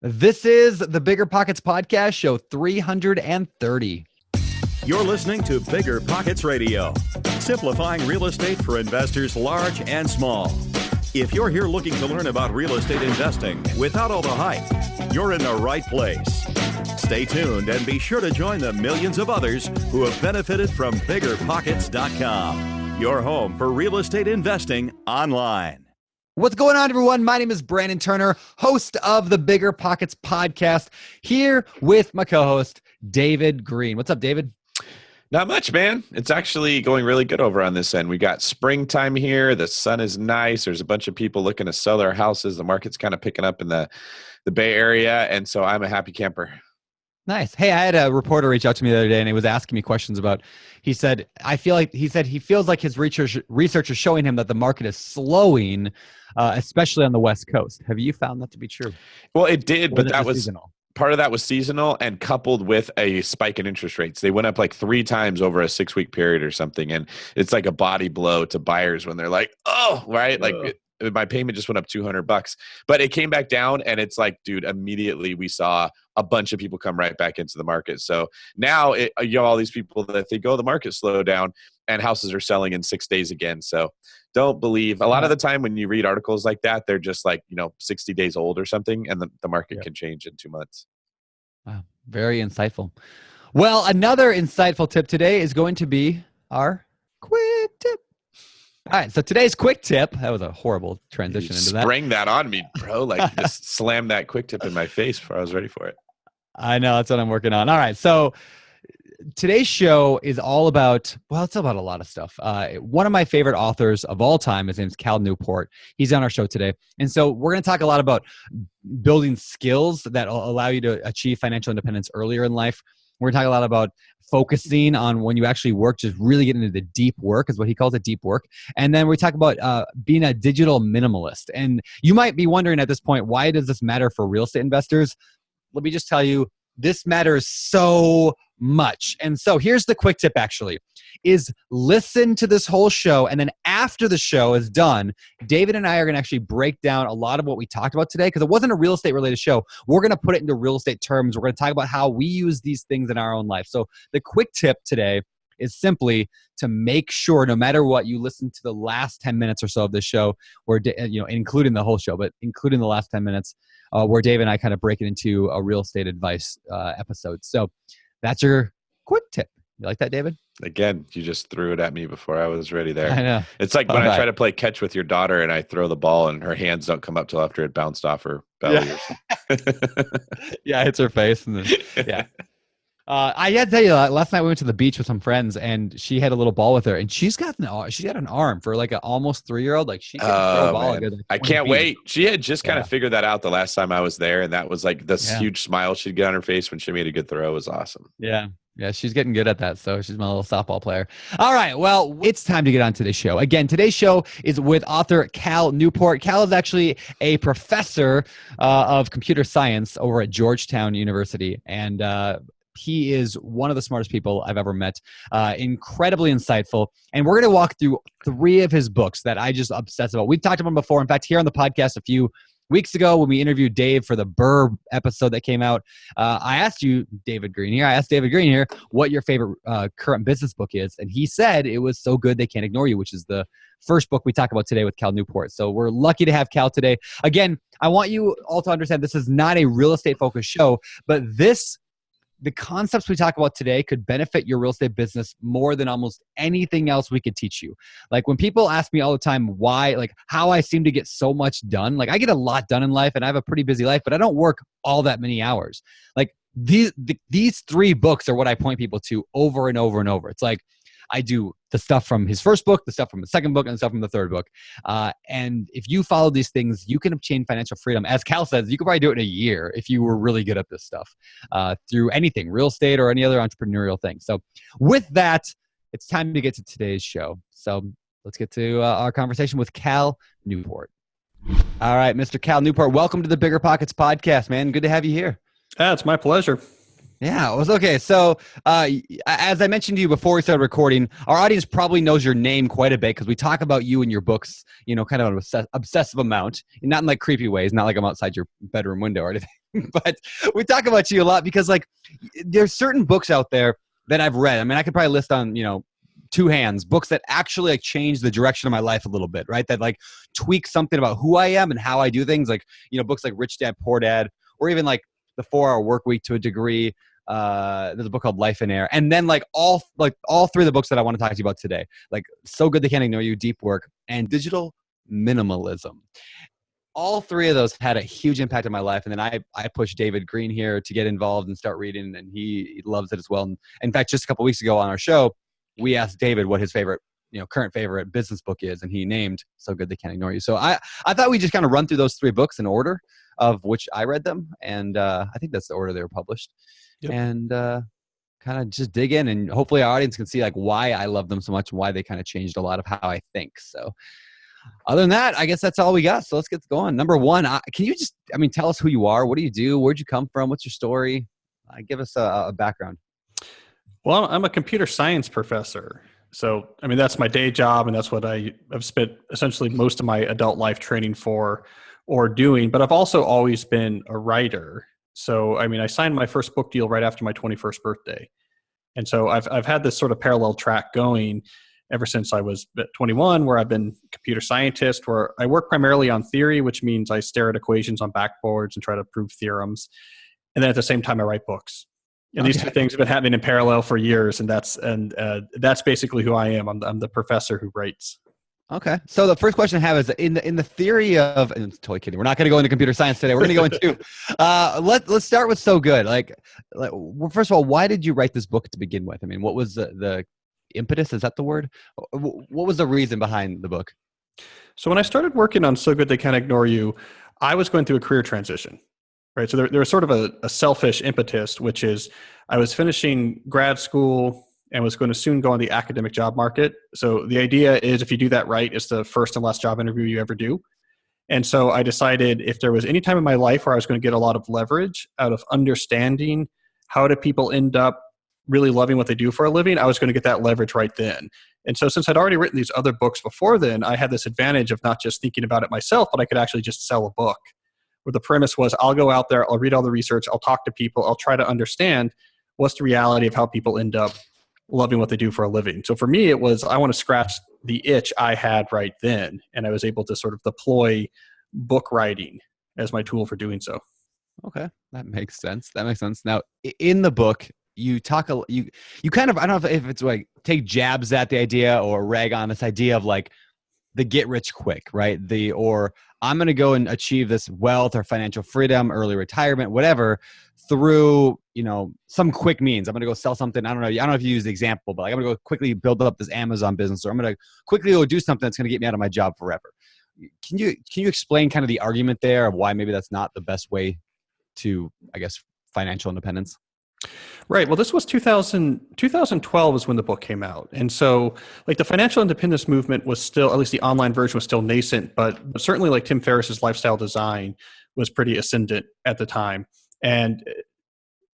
This is the Bigger Pockets Podcast, show 330. You're listening to Bigger Pockets Radio, simplifying real estate for investors large and small. If you're here looking to learn about real estate investing without all the hype, you're in the right place. Stay tuned and be sure to join the millions of others who have benefited from BiggerPockets.com, your home for real estate investing online. What's going on, everyone? My name is Brandon Turner, host of the Bigger Pockets Podcast, here with my co-host, David Green. What's up, David? Not much, man. It's actually going really good over on this end. We got springtime here. The sun is nice. There's a bunch of people looking to sell their houses. The market's kind of picking up in the Bay Area, and so I'm a happy camper. Nice. Hey, I had a reporter reach out to me the other day, and he was asking me questions about, he said he feels like his research is showing him that the market is slowing, especially on the West Coast. Have you found that to be true? Well, it did, but that was seasonal? Part of that was seasonal and coupled with a spike in interest rates. They went up like 3 times over a 6-week period or something. And it's like a body blow to buyers when they're like, oh, right. Like my payment just went up $200, but it came back down, and it's like, dude, immediately we saw a bunch of people come right back into the market. So now you have all these people that think, oh, the market slowed down and houses are selling in 6 days again. So don't believe. A lot of the time when you read articles like that, they're just like, 60 days old or something, and the market can change in 2 months. Wow. Very insightful. Well, another insightful tip today is going to be our quick tip. All right, so today's quick tip, that was a horrible transition into that. Sprang that on me, bro. Like, just slammed that quick tip in my face before I was ready for it. I know, that's what I'm working on. All right, so today's show is all about, well, it's about a lot of stuff. One of my favorite authors of all time, his name's Cal Newport. He's on our show today. And so we're going to talk a lot about building skills that will allow you to achieve financial independence earlier in life. We're going to talk a lot about focusing on when you actually work, just really getting into the deep work is what he calls it, deep work. And then we talk about being a digital minimalist. And you might be wondering at this point, why does this matter for real estate investors? Let me just tell you, this matters so much. And so here's the quick tip actually, is listen to this whole show. And then after the show is done, David and I are going to actually break down a lot of what we talked about today, because it wasn't a real estate related show. We're going to put it into real estate terms. We're going to talk about how we use these things in our own life. So the quick tip today is simply to make sure, no matter what, you listen to the last 10 minutes or so of the show, where, including the whole show, but including the last 10 minutes, where Dave and I kind of break it into a real estate advice episode. So that's your quick tip. You like that, David? Again, you just threw it at me before I was ready there. I know. It's like when I try to play catch with your daughter and I throw the ball and her hands don't come up till after it bounced off her belly. Yeah, yeah, hits her face. And then, yeah. I got to tell you, last night we went to the beach with some friends, and she had a little ball with her, and she's got an arm for like an almost 3-year-old. Like she can throw a ball. Like I can't wait. She had just kind of figured that out the last time I was there, and that was like this huge smile she'd get on her face when she made a good throw. It was awesome. Yeah. Yeah, she's getting good at that. So she's my little softball player. All right. Well, it's time to get on to the show. Again, today's show is with author Cal Newport. Cal is actually a professor of computer science over at Georgetown University. And he is one of the smartest people I've ever met. Incredibly insightful. And we're going to walk through 3 of his books that I just obsess about. We've talked about them before. In fact, here on the podcast a few weeks ago when we interviewed Dave for the Burr episode that came out, I asked David Green here, what your favorite current business book is. And he said it was So Good They Can't Ignore You, which is the first book we talk about today with Cal Newport. So we're lucky to have Cal today. Again, I want you all to understand this is not a real estate focused show, but the concepts we talk about today could benefit your real estate business more than almost anything else we could teach you. Like when people ask me all the time why, like how I seem to get so much done, like I get a lot done in life and I have a pretty busy life, but I don't work all that many hours. Like these 3 books are what I point people to over and over and over. It's like, I do the stuff from his first book, the stuff from the second book, and the stuff from the third book. And if you follow these things, you can obtain financial freedom. As Cal says, you could probably do it in a year if you were really good at this stuff through anything, real estate or any other entrepreneurial thing. So with that, it's time to get to today's show. So let's get to our conversation with Cal Newport. All right, Mr. Cal Newport, welcome to the Bigger Pockets podcast, man. Good to have you here. It's my pleasure. Yeah, it was okay. So as I mentioned to you before we started recording, our audience probably knows your name quite a bit because we talk about you and your books, kind of an obsessive amount, not in like creepy ways, not like I'm outside your bedroom window or anything. but we talk about you a lot because like there's certain books out there that I've read. I mean, I could probably list on, two hands, books that actually like change the direction of my life a little bit, right? That like tweak something about who I am and how I do things. Like, books like Rich Dad, Poor Dad, or even like The 4-Hour Workweek to a degree. There's a book called Life in Air. And then like all three of the books that I want to talk to you about today, like So Good They Can't Ignore You, Deep Work, and Digital Minimalism. All three of those had a huge impact on my life. And then I pushed David Green here to get involved and start reading, and he loves it as well. And in fact, just a couple weeks ago on our show, we asked David what his favorite, current favorite business book is, and he named So Good They Can't Ignore You. So I thought we'd just kind of run through those three books in order of which I read them. And I think that's the order they were published. Yep. And kind of just dig in, and hopefully our audience can see like why I love them so much and why they kind of changed a lot of how I think. So other than that, I guess that's all we got. So let's get going. Number one, can you just, tell us who you are? What do you do? Where'd you come from? What's your story? Give us a background. Well, I'm a computer science professor. So, that's my day job, and that's what I've spent essentially most of my adult life training for or doing. But I've also always been a writer. So, I signed my first book deal right after my 21st birthday. And so I've had this sort of parallel track going ever since I was 21, where I've been a computer scientist, where I work primarily on theory, which means I stare at equations on backboards and try to prove theorems. And then at the same time, I write books. And these two things have been happening in parallel for years. And that's basically who I am. I'm the professor who writes. Okay. So the first question I have is in the theory of, and I'm totally kidding, we're not going to go into computer science today. We're going to go into, let's start with So Good. Well, first of all, why did you write this book to begin with? What was the impetus? Is that the word? What was the reason behind the book? So when I started working on So Good They Can't Ignore You, I was going through a career transition. Right. So there was sort of a selfish impetus, which is I was finishing grad school and was going to soon go on the academic job market. So the idea is if you do that right, it's the first and last job interview you ever do. And so I decided if there was any time in my life where I was going to get a lot of leverage out of understanding how do people end up really loving what they do for a living, I was going to get that leverage right then. And so since I'd already written these other books before then, I had this advantage of not just thinking about it myself, but I could actually just sell a book. Where the premise was I'll go out there, I'll read all the research, I'll talk to people, I'll try to understand what's the reality of how people end up loving what they do for a living. So for me, it was I want to scratch the itch I had right then. And I was able to sort of deploy book writing as my tool for doing so. Okay. That makes sense. Now, in the book, you talk, you kind of, I don't know if it's like take jabs at the idea or rag on this idea of like the get rich quick, right? Or I'm going to go and achieve this wealth or financial freedom, early retirement, whatever, through, some quick means. I'm going to go sell something. I don't know if you use the example, but like, I'm going to go quickly build up this Amazon business, or I'm going to quickly go do something that's going to get me out of my job forever. Can you explain kind of the argument there of why maybe that's not the best way to, I guess, financial independence? Right. Well, this was 2012 is when the book came out. And so like the financial independence movement was still, at least the online version was still nascent, but certainly like Tim Ferriss's lifestyle design was pretty ascendant at the time. And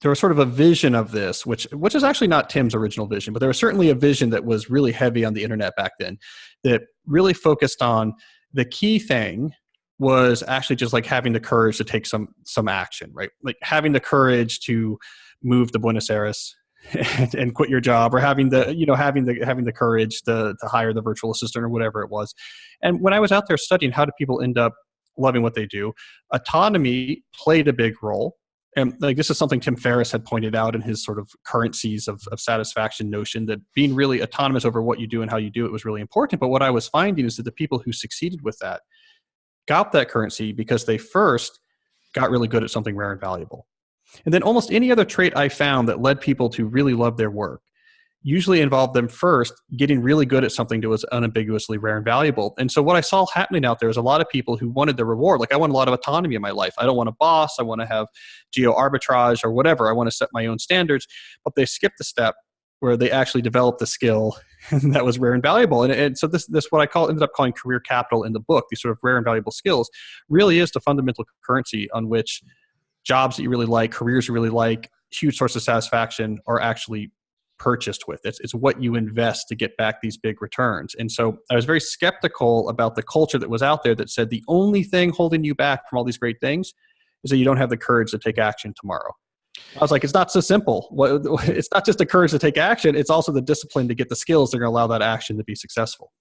there was sort of a vision of this, which is actually not Tim's original vision, but there was certainly a vision that was really heavy on the internet back then that really focused on the key thing was actually just like having the courage to take some action, right? Like having the courage to move to Buenos Aires and quit your job, or having the courage to hire the virtual assistant or whatever it was. And when I was out there studying how do people end up loving what they do, autonomy played a big role. And like this is something Tim Ferriss had pointed out in his sort of currencies of satisfaction notion, that being really autonomous over what you do and how you do it was really important. But what I was finding is that the people who succeeded with that got that currency because they first got really good at something rare and valuable. And then almost any other trait I found that led people to really love their work usually involved them first getting really good at something that was unambiguously rare and valuable. And so what I saw happening out there is a lot of people who wanted the reward. Like I want a lot of autonomy in my life. I don't want a boss. I want to have geo arbitrage or whatever. I want to set my own standards. But they skipped the step where they actually developed the skill that was rare and valuable. And so this what I ended up calling career capital in the book, these sort of rare and valuable skills, really is the fundamental currency on which jobs that you really like, careers you really like, huge source of satisfaction are actually purchased with. It's what you invest to get back these big returns. And so I was very skeptical about the culture that was out there that said the only thing holding you back from all these great things is that you don't have the courage to take action tomorrow. I was like, it's not so simple. It's not just the courage to take action. It's also the discipline to get the skills that are going to allow that action to be successful.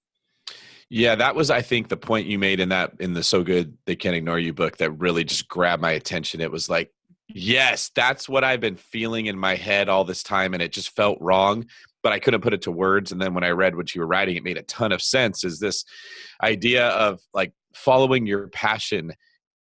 Yeah, that was, I think, the point you made in the So Good They Can't Ignore You book that really just grabbed my attention. It was like, yes, that's what I've been feeling in my head all this time, and it just felt wrong, but I couldn't put it to words. And then when I read what you were writing, it made a ton of sense. Is this idea of like following your passion,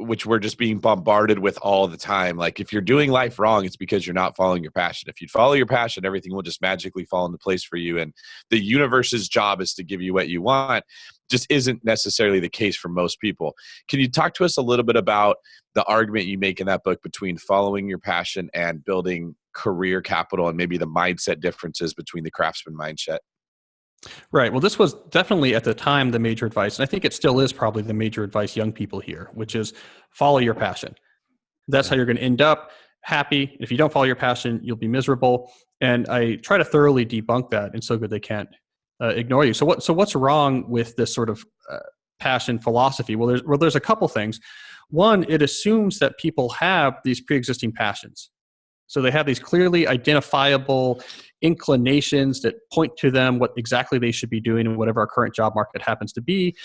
which we're just being bombarded with all the time. Like if you're doing life wrong, it's because you're not following your passion. If you follow your passion, everything will just magically fall into place for you. And the universe's job is to give you what you want. Just isn't necessarily the case for most people. Can you talk to us a little bit about the argument you make in that book between following your passion and building career capital, and maybe the mindset differences between the craftsman mindset? Right. Well, this was definitely at the time the major advice, and I think it still is probably the major advice young people hear, which is follow your passion. That's how you're going to end up happy. If you don't follow your passion, you'll be miserable. And I try to thoroughly debunk that, and So Good They Can't Ignore You. So what's wrong with this sort of passion philosophy? Well, there's a couple things. One, it assumes that people have these pre-existing passions. So they have these clearly identifiable inclinations that point to them what exactly they should be doing in whatever our current job market happens to be.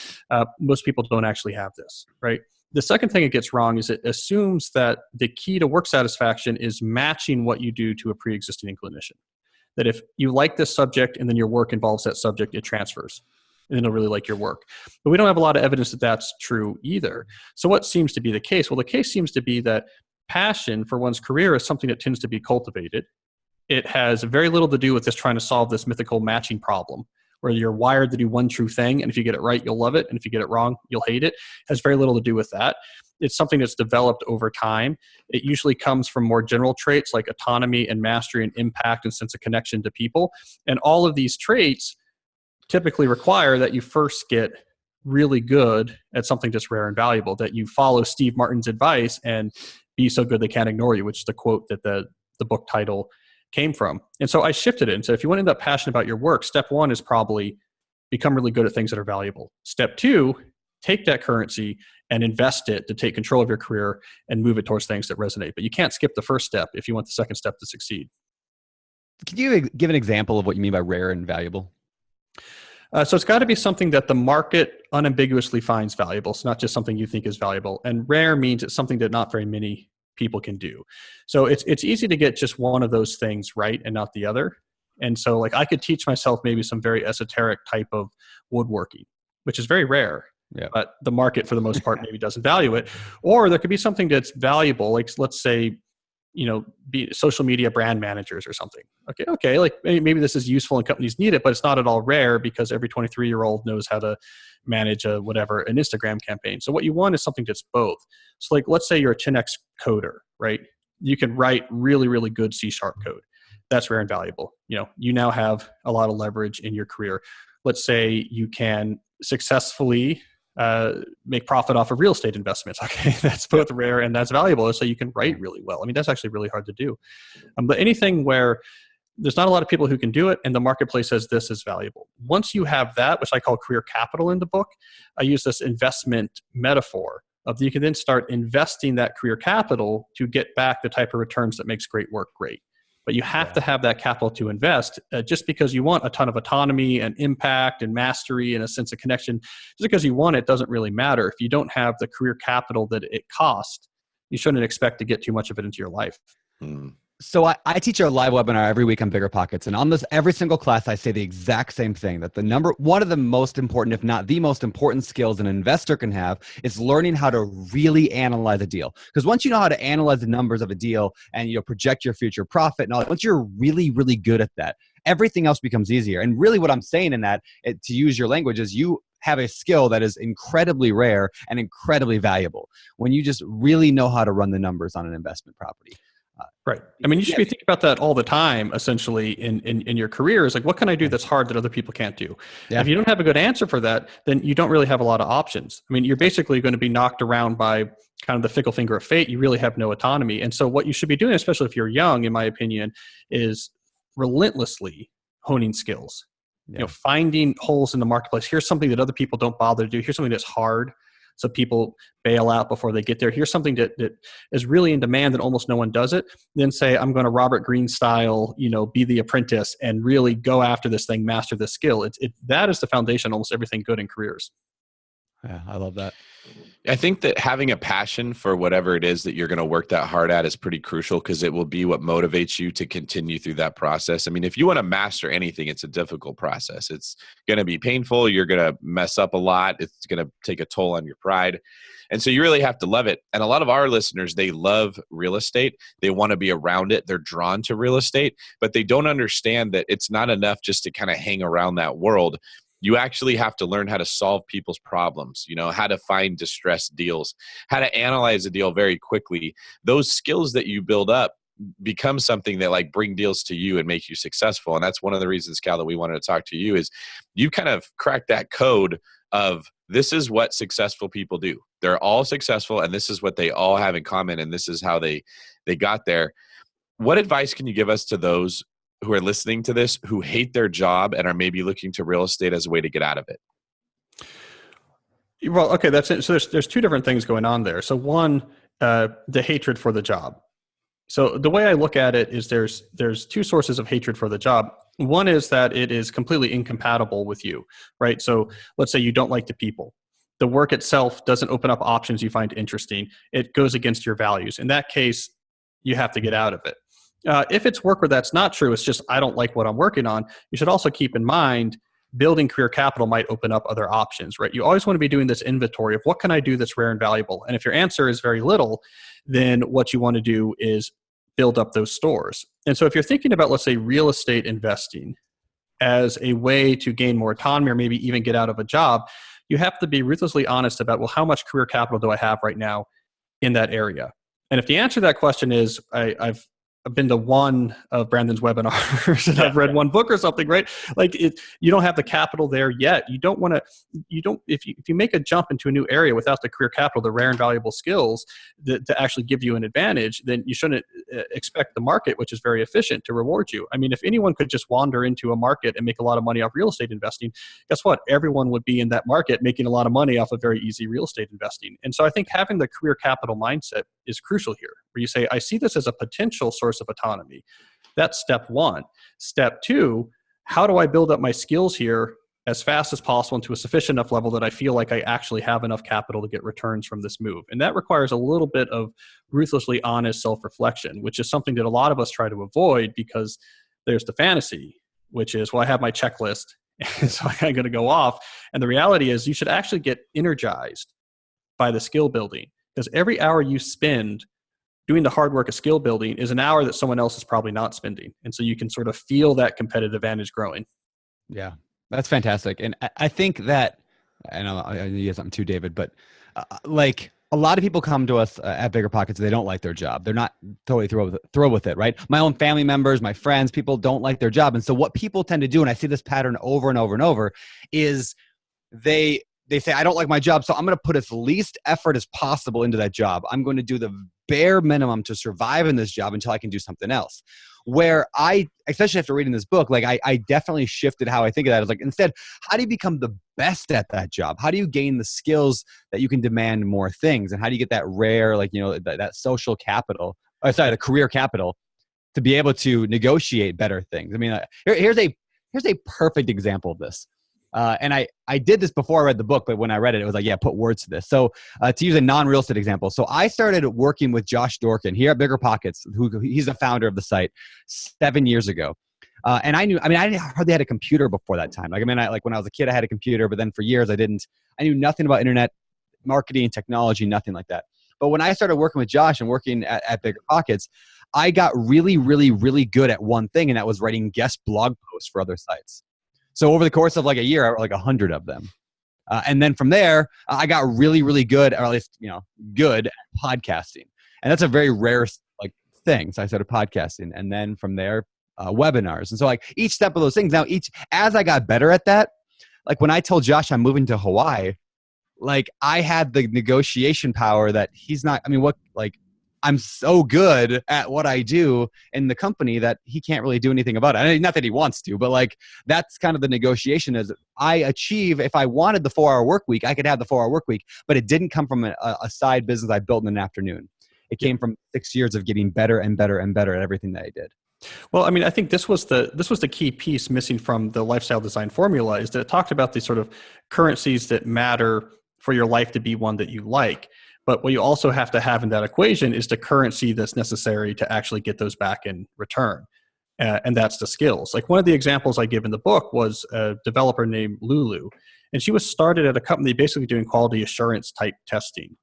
Most people don't actually have this, right? The second thing it gets wrong is it assumes that the key to work satisfaction is matching what you do to a pre-existing inclination. That if you like this subject and then your work involves that subject, it transfers. And then you'll really like your work. But we don't have a lot of evidence that that's true either. So what seems to be the case? Well, the case seems to be that passion for one's career is something that tends to be cultivated. It has very little to do with just trying to solve this mythical matching problem where you're wired to do one true thing, and if you get it right, you'll love it, and if you get it wrong, you'll hate it. It has very little to do with that. It's something that's developed over time. It usually comes from more general traits like autonomy and mastery and impact and sense of connection to people. And all of these traits typically require that you first get really good at something that's rare and valuable, that you follow Steve Martin's advice and be so good they can't ignore you, which is the quote that the book title came from. And so I shifted it. And so if you want to end up passionate about your work, step one is probably become really good at things that are valuable. Step two, take that currency and invest it to take control of your career and move it towards things that resonate. But you can't skip the first step if you want the second step to succeed. Can you give an example of what you mean by rare and valuable? So it's got to be something that the market unambiguously finds valuable. It's not just something you think is valuable. And rare means it's something that not very many people can do. So it's easy to get just one of those things right and not the other. And so like I could teach myself maybe some very esoteric type of woodworking, which is very rare. Yeah. But the market for the most part maybe doesn't value it. Or there could be something that's valuable, like let's say, be social media brand managers or something. Okay, like maybe this is useful and companies need it, but it's not at all rare because every 23-year-old knows how to manage an Instagram campaign. So what you want is something that's both. So like, let's say you're a 10x coder, right? You can write really, really good C# code. That's rare and valuable. You now have a lot of leverage in your career. Let's say you can successfully make profit off of real estate investments. Okay, that's both rare and that's valuable. So you can write really well. I mean, that's actually really hard to do. But anything where there's not a lot of people who can do it and the marketplace says this is valuable. Once you have that, which I call career capital in the book, I use this investment metaphor of you can then start investing that career capital to get back the type of returns that makes great work great. But you have to have that capital to invest. Just because you want a ton of autonomy and impact and mastery and a sense of connection, just because you want it doesn't really matter. If you don't have the career capital that it costs, you shouldn't expect to get too much of it into your life. So I teach a live webinar every week on BiggerPockets, and on this every single class I say the exact same thing, that one of the most important, if not the most important skills an investor can have is learning how to really analyze a deal. Because once you know how to analyze the numbers of a deal and project your future profit and all that, once you're really, really good at that, everything else becomes easier. And really what I'm saying in that, to use your language, is you have a skill that is incredibly rare and incredibly valuable when you just really know how to run the numbers on an investment property. Right. I mean, you should be thinking about that all the time, essentially, in your career. Is like, what can I do that's hard that other people can't do? Yeah. If you don't have a good answer for that, then you don't really have a lot of options. I mean, you're basically going to be knocked around by kind of the fickle finger of fate. You really have no autonomy. And so what you should be doing, especially if you're young, in my opinion, is relentlessly honing skills. Yeah. Finding holes in the marketplace. Here's something that other people don't bother to do. Here's something that's hard. so people bail out before they get there. Here's something that is really in demand and almost no one does it. Then say, I'm going to Robert Greene style, be the apprentice and really go after this thing, master this skill. That is the foundation of almost everything good in careers. Yeah, I love that. I think that having a passion for whatever it is that you're going to work that hard at is pretty crucial, because it will be what motivates you to continue through that process. I mean, if you want to master anything, it's a difficult process. It's going to be painful. You're going to mess up a lot. It's going to take a toll on your pride. And so you really have to love it. And a lot of our listeners, they love real estate. They want to be around it. They're drawn to real estate, but they don't understand that it's not enough just to kind of hang around that world. You actually have to learn how to solve people's problems, how to find distressed deals, how to analyze a deal very quickly. Those skills that you build up become something that bring deals to you and make you successful. And that's one of the reasons, Cal, that we wanted to talk to you is you kind of cracked that code of this is what successful people do. They're all successful and this is what they all have in common. And this is how they got there. What advice can you give us to those who are listening to this, who hate their job and are maybe looking to real estate as a way to get out of it? Well, okay, that's it. So there's two different things going on there. So one, the hatred for the job. So the way I look at it is there's two sources of hatred for the job. One is that it is completely incompatible with you, right? So let's say you don't like the people. The work itself doesn't open up options you find interesting. It goes against your values. In that case, you have to get out of it. If it's work where that's not true, it's just I don't like what I'm working on, you should also keep in mind building career capital might open up other options, right? You always want to be doing this inventory of what can I do that's rare and valuable? And if your answer is very little, then what you want to do is build up those stores. And so if you're thinking about, let's say, real estate investing as a way to gain more autonomy or maybe even get out of a job, you have to be ruthlessly honest about, well, how much career capital do I have right now in that area? And if the answer to that question is, I've been to one of Brandon's webinars and I've read one book or something, right? You don't have the capital there yet. If you make a jump into a new area without the career capital, the rare and valuable skills to actually give you an advantage, then you shouldn't expect the market, which is very efficient, to reward you. I mean, if anyone could just wander into a market and make a lot of money off real estate investing, guess what? Everyone would be in that market making a lot of money off of very easy real estate investing. And so I think having the career capital mindset is crucial here, where you say, I see this as a potential source of autonomy. That's step one. Step two, how do I build up my skills here as fast as possible and to a sufficient enough level that I feel like I actually have enough capital to get returns from this move? And that requires a little bit of ruthlessly honest self-reflection, which is something that a lot of us try to avoid because there's the fantasy, which is, well, I have my checklist, and so I'm going to go off. And the reality is you should actually get energized by the skill building, because every hour you spend doing the hard work of skill building is an hour that someone else is probably not spending. And so you can sort of feel that competitive advantage growing. Yeah, that's fantastic. And I think that, and I know you have something too, David, but a lot of people come to us at BiggerPockets, they don't like their job. They're not totally thrilled with it, right? My own family members, my friends, people don't like their job. And so what people tend to do, and I see this pattern over and over and over, is they say, I don't like my job, so I'm going to put as least effort as possible into that job. I'm going to do the bare minimum to survive in this job until I can do something else. Where especially after reading this book, I definitely shifted how I think of that. It's instead, how do you become the best at that job? How do you gain the skills that you can demand more things? And how do you get that rare, that social capital, the career capital to be able to negotiate better things? I mean, here's a perfect example of this. And I did this before I read the book, but when I read it, it was put words to this. So to use a non-real estate example, so I started working with Josh Dorkin here at BiggerPockets, he's the founder of the site, 7 years ago. And I hardly had a computer before that time. When I was a kid, I had a computer, but then for years I didn't. I knew nothing about internet marketing, technology, nothing like that. But when I started working with Josh and working at BiggerPockets, I got really, really, really good at one thing, and that was writing guest blog posts for other sites. So over the course of a year, I wrote 100 of them. And then from there, I got really, really good, or at least, good at podcasting. And that's a very rare thing. So I started podcasting. And then from there, webinars. And so each step of those things, now as I got better at that, when I told Josh I'm moving to Hawaii, I had the negotiation power that he's not, I'm so good at what I do in the company that he can't really do anything about it. I mean, not that he wants to, but like that's kind of the negotiation is I achieve, if I wanted the 4-hour work week, I could have the 4-hour work week, but it didn't come from a side business I built in an afternoon. It came from 6 years of getting better and better and better at everything that I did. Well, I mean, I think this was the key piece missing from the lifestyle design formula, is that it talked about these sort of currencies that matter for your life to be one that you like. But what you also have to have in that equation is the currency that's necessary to actually get those back in return. And that's the skills. Like one of the examples I give in the book was a developer named Lulu. And she was started at a company basically doing quality assurance type testing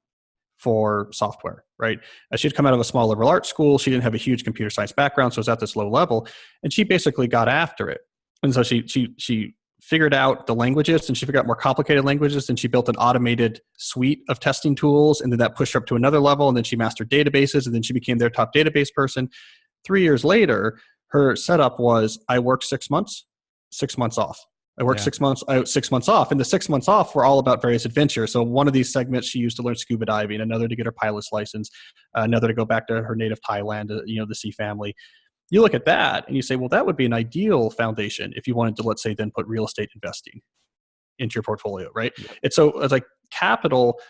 for software, right? She'd come out of a small liberal arts school. She didn't have a huge computer science background, so it was at this low level. And she basically got after it. And so she figured out the languages, and she figured out more complicated languages, and she built an automated suite of testing tools, and then that pushed her up to another level, and then she mastered databases, and then she became their top database person. 3 years later, her setup was, I work 6 months, 6 months off. I worked 6 months, 6 months off. And the 6 months off were all about various adventures. So one of these segments she used to learn scuba diving, another to get her pilot's license, another to go back to her native Thailand, the sea family. You look at that and you say, well, that would be an ideal foundation if you wanted to, let's say, then put real estate investing into your portfolio, right? Yeah. It's like capital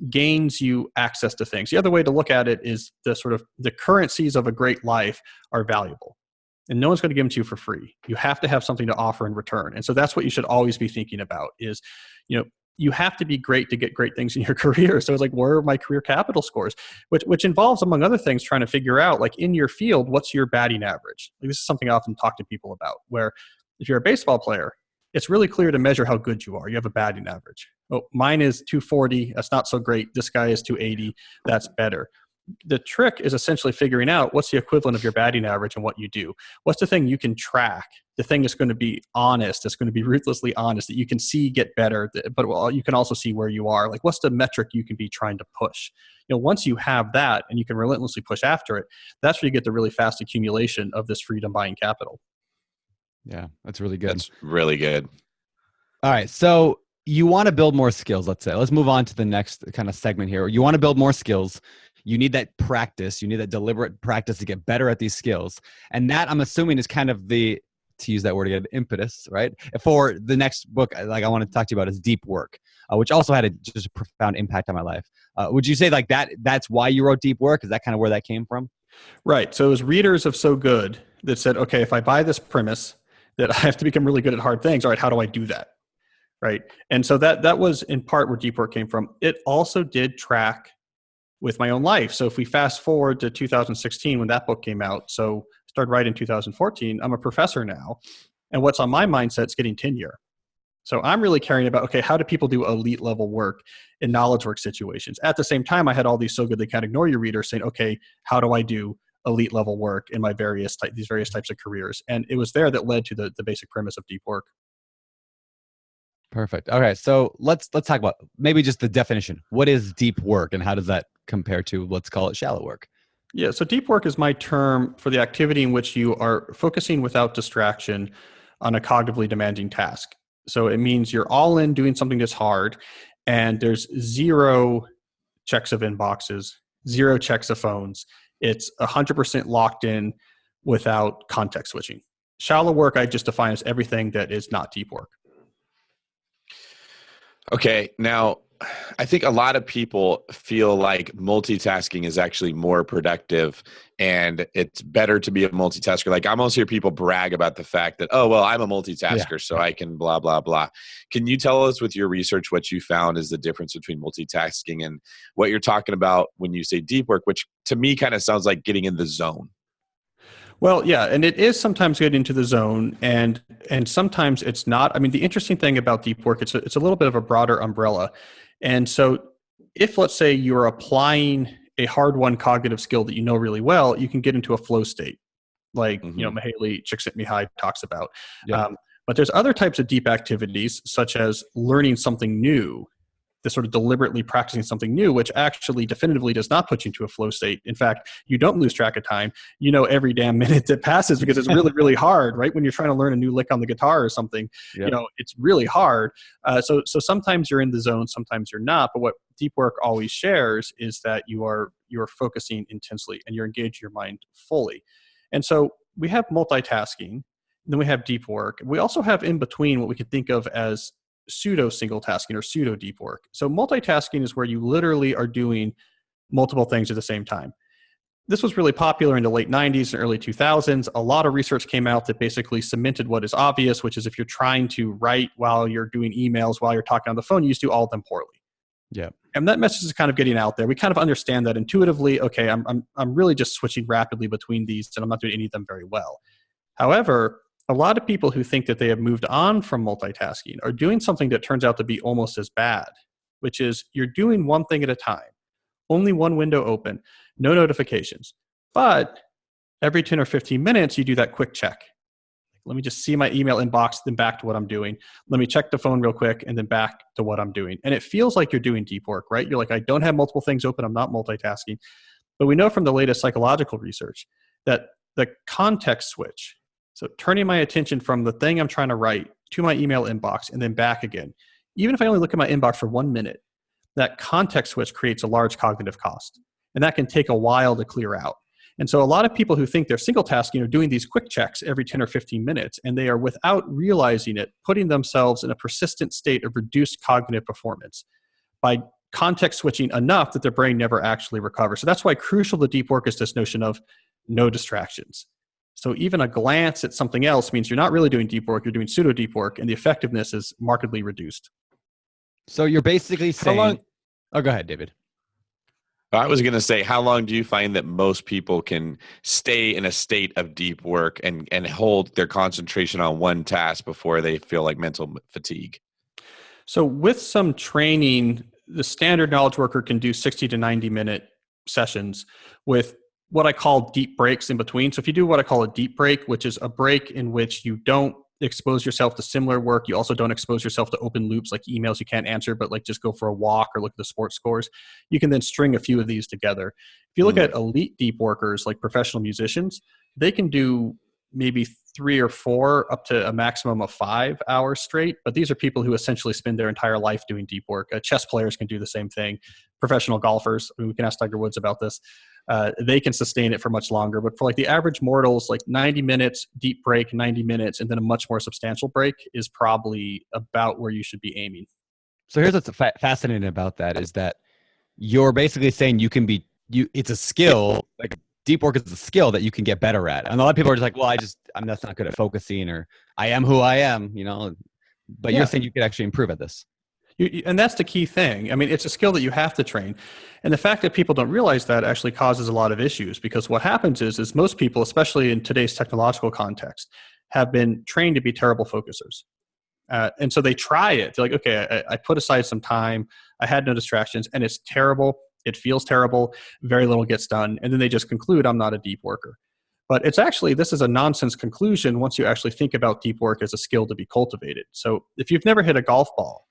gains you access to things. The other way to look at it is the currencies of a great life are valuable. And no one's going to give them to you for free. You have to have something to offer in return. And so that's what you should always be thinking about is, you have to be great to get great things in your career. So it's like, where are my career capital scores? Which involves, among other things, trying to figure out, like in your field, what's your batting average? Like, this is something I often talk to people about, where if you're a baseball player, it's really clear to measure how good you are. You have a batting average. Oh, mine is 240. That's not so great. This guy is 280. That's better. The trick is essentially figuring out what's the equivalent of your batting average and what you do. What's the thing you can track? The thing that's going to be honest, that's going to be ruthlessly honest, that you can see get better, but you can also see where you are. Like, what's the metric you can be trying to push? Once you have that and you can relentlessly push after it, that's where you get the really fast accumulation of this freedom buying capital. Yeah, that's really good. That's really good. All right. So you want to build more skills, let's say. Let's move on to the next kind of segment here. You want to build more skills. You need that practice. You need that deliberate practice to get better at these skills. And that, I'm assuming, is kind of to use that word again, impetus, right? For the next book, like I want to talk to you about, is Deep Work, which also had just a profound impact on my life. Would you say like that's why you wrote Deep Work? Is that kind of where that came from? Right. So it was readers of So Good that said, okay, if I buy this premise that I have to become really good at hard things, all right, how do I do that? Right. And so that was in part where Deep Work came from. It also did track with my own life. So if we fast forward to 2016 when that book came out, so started right in 2014, I'm a professor now. And what's on my mindset is getting tenure. So I'm really caring about, okay, how do people do elite level work in knowledge work situations? At the same time, I had all these So Good They Can't Ignore You readers saying, okay, how do I do elite level work in my these various types of careers? And it was there that led to the basic premise of Deep Work. Perfect. Okay, so let's talk about maybe just the definition. What is deep work, and how does that compare to, let's call it, shallow work? Yeah, so deep work is my term for the activity in which you are focusing without distraction on a cognitively demanding task. So it means you're all in doing something that's hard, and there's zero checks of inboxes, zero checks of phones. It's 100% locked in without context switching. Shallow work I just define as everything that is not deep work. Okay, now I think a lot of people feel like multitasking is actually more productive and it's better to be a multitasker. Like, I almost hear people brag about the fact that, oh, well, I'm a multitasker, so I can blah, blah, blah. Can you tell us with your research what you found is the difference between multitasking and what you're talking about when you say deep work, which to me kind of sounds like getting in the zone? Well, yeah, and it is sometimes getting into the zone, and sometimes it's not. I mean, the interesting thing about deep work, it's a little bit of a broader umbrella. And so if, let's say, you're applying a hard-won cognitive skill that you know really well, you can get into a flow state, like Mihaly Csikszentmihalyi talks about. Yeah. But there's other types of deep activities, such as learning something new, the sort of deliberately practicing something new, which actually definitively does not put you into a flow state. In fact, you don't lose track of time. You know every damn minute that passes because it's really, really hard, right? When you're trying to learn a new lick on the guitar or something, it's really hard. So sometimes you're in the zone, sometimes you're not. But what deep work always shares is that you are you're focusing intensely and you're engaging your mind fully. And so we have multitasking, then we have deep work. We also have in between what we could think of as pseudo single tasking or pseudo deep work. So multitasking is where you literally are doing multiple things at the same time. This was really popular in the late 90s and early 2000s. A lot of research came out that basically cemented what is obvious, which is if you're trying to write while you're doing emails, while you're talking on the phone, you just do all of them poorly. Yeah. And that message is kind of getting out there. We kind of understand that intuitively. Okay, I'm really just switching rapidly between these, and I'm not doing any of them very well. However, a lot of people who think that they have moved on from multitasking are doing something that turns out to be almost as bad, which is you're doing one thing at a time, only one window open, no notifications. But every 10 or 15 minutes, you do that quick check. Let me just see my email inbox, then back to what I'm doing. Let me check the phone real quick, and then back to what I'm doing. And it feels like you're doing deep work, right? You're like, I don't have multiple things open. I'm not multitasking. But we know from the latest psychological research that the context switch, so turning my attention from the thing I'm trying to write to my email inbox and then back again, even if I only look at my inbox for 1 minute, that context switch creates a large cognitive cost. And that can take a while to clear out. And so a lot of people who think they're single tasking are doing these quick checks every 10 or 15 minutes, and they are, without realizing it, putting themselves in a persistent state of reduced cognitive performance by context switching enough that their brain never actually recovers. So that's why crucial to deep work is this notion of no distractions. So even a glance at something else means you're not really doing deep work, you're doing pseudo deep work, and the effectiveness is markedly reduced. So you're basically saying... long- Oh, go ahead, David. I was going to say, how long do you find that most people can stay in a state of deep work and hold their concentration on one task before they feel like mental fatigue? So with some training, the standard knowledge worker can do 60 to 90-minute sessions with what I call deep breaks in between. So if you do what I call a deep break, which is a break in which you don't expose yourself to similar work, you also don't expose yourself to open loops like emails you can't answer, but like just go for a walk or look at the sports scores, you can then string a few of these together. If you look at elite deep workers like professional musicians, they can do maybe 3 or 4 up to a maximum of 5 hours straight. But these are people who essentially spend their entire life doing deep work. Chess players can do the same thing. Professional golfers, we can ask Tiger Woods about this. They can sustain it for much longer. But for like the average mortals, like 90 minutes, deep break, 90 minutes, and then a much more substantial break is probably about where you should be aiming. So here's what's fascinating about that is that you're basically saying it's a skill, like deep work is a skill that you can get better at. And a lot of people are just like, well, I'm just not good at focusing, or I am who I am, but you're saying you could actually improve at this. And that's the key thing. I mean, it's a skill that you have to train. And the fact that people don't realize that actually causes a lot of issues, because what happens is most people, especially in today's technological context, have been trained to be terrible focusers. And so they try it. They're like, okay, I put aside some time. I had no distractions, and it's terrible. It feels terrible. Very little gets done. And then they just conclude, I'm not a deep worker. But this is a nonsense conclusion once you actually think about deep work as a skill to be cultivated. So if you've never hit a golf ball,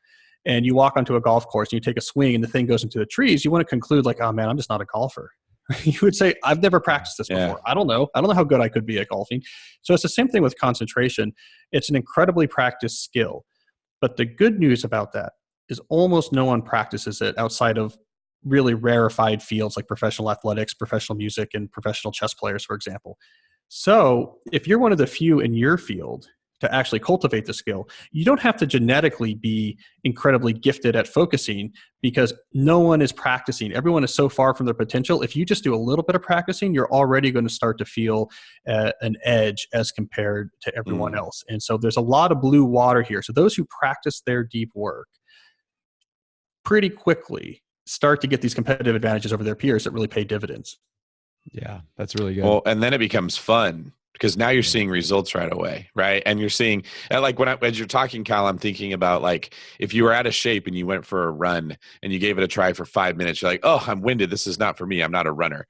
and you walk onto a golf course and you take a swing and the thing goes into the trees, you want to conclude like, oh man, I'm just not a golfer. You would say, I've never practiced this before. I don't know how good I could be at golfing. So it's the same thing with concentration. It's an incredibly practiced skill. But the good news about that is almost no one practices it outside of really rarefied fields like professional athletics, professional music, and professional chess players, for example. So if you're one of the few in your field to actually cultivate the skill, you don't have to genetically be incredibly gifted at focusing, because no one is practicing. Everyone is so far from their potential. If you just do a little bit of practicing, you're already going to start to feel an edge as compared to everyone else. And so there's a lot of blue water here. So those who practice their deep work pretty quickly start to get these competitive advantages over their peers that really pay dividends. Yeah, that's really good. Well, and then it becomes fun, because now you're seeing results right away, right? And you're seeing, like as you're talking, Cal, I'm thinking about like if you were out of shape and you went for a run and you gave it a try for 5 minutes, you're like, oh, I'm winded. This is not for me. I'm not a runner.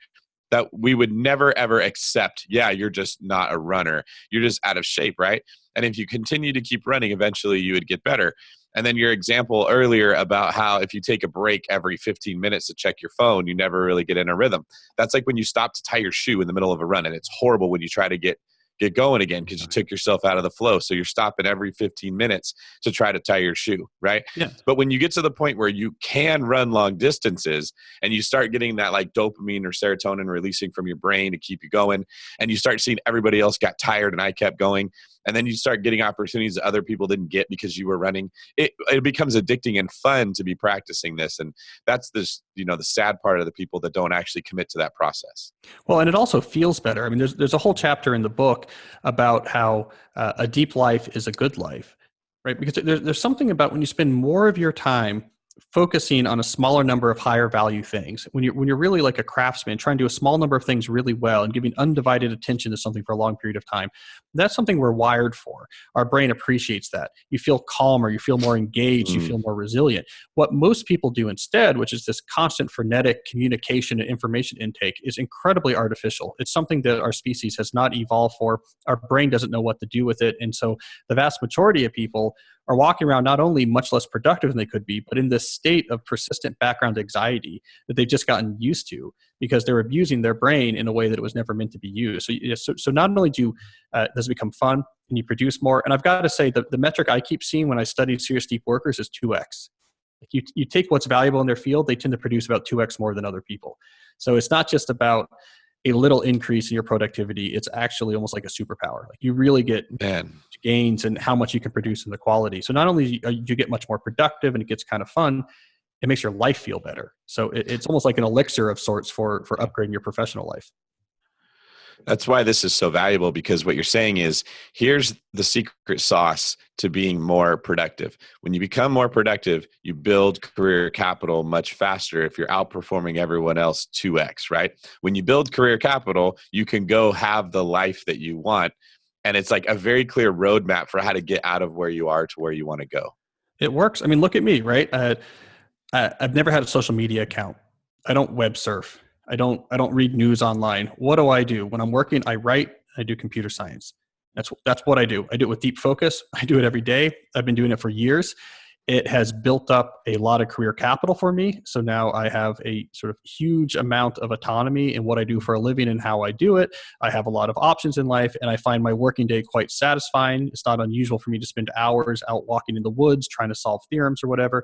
That we would never, ever accept, you're just not a runner. You're just out of shape, right? And if you continue to keep running, eventually you would get better. And then your example earlier about how if you take a break every 15 minutes to check your phone, you never really get in a rhythm. That's like when you stop to tie your shoe in the middle of a run, and it's horrible when you try to get get going again because you took yourself out of the flow. So you're stopping every 15 minutes to try to tie your shoe, right? Yeah. But when you get to the point where you can run long distances and you start getting that like dopamine or serotonin releasing from your brain to keep you going, and you start seeing everybody else got tired and I kept going, and then you start getting opportunities that other people didn't get because you were running, it becomes addicting and fun to be practicing this. And that's this, the sad part of the people that don't actually commit to that process. Well, and it also feels better. I mean, there's a whole chapter in the book about how a deep life is a good life, right? Because there's something about when you spend more of your time focusing on a smaller number of higher value things, when you're really like a craftsman trying to do a small number of things really well and giving undivided attention to something for a long period of time, that's something we're wired for. Our brain appreciates that. You feel calmer, you feel more engaged, you feel more resilient. What most people do instead, which is this constant frenetic communication and information intake, is incredibly artificial. It's something that our species has not evolved for. Our brain doesn't know what to do with it. And so the vast majority of people are walking around not only much less productive than they could be, but in this state of persistent background anxiety that they've just gotten used to because they're abusing their brain in a way that it was never meant to be used. So not only does it become fun and you produce more, and I've got to say the metric I keep seeing when I study serious deep workers is 2x. You take what's valuable in their field, they tend to produce about 2x more than other people. So it's not just about a little increase in your productivity. It's actually almost like a superpower. Like you really get gains in how much you can produce and the quality. So not only do you get much more productive and it gets kind of fun, it makes your life feel better. So it's almost like an elixir of sorts for upgrading your professional life. That's why this is so valuable, because what you're saying is, here's the secret sauce to being more productive. When you become more productive, you build career capital much faster if you're outperforming everyone else 2x, right? When you build career capital, you can go have the life that you want. And it's like a very clear roadmap for how to get out of where you are to where you want to go. It works. I mean, look at me, right? I've never had a social media account. I don't web surf. I don't read news online. What do? When I'm working, I write, I do computer science. That's what I do. I do it with deep focus. I do it every day. I've been doing it for years. It has built up a lot of career capital for me. So now I have a sort of huge amount of autonomy in what I do for a living and how I do it. I have a lot of options in life, and I find my working day quite satisfying. It's not unusual for me to spend hours out walking in the woods trying to solve theorems or whatever.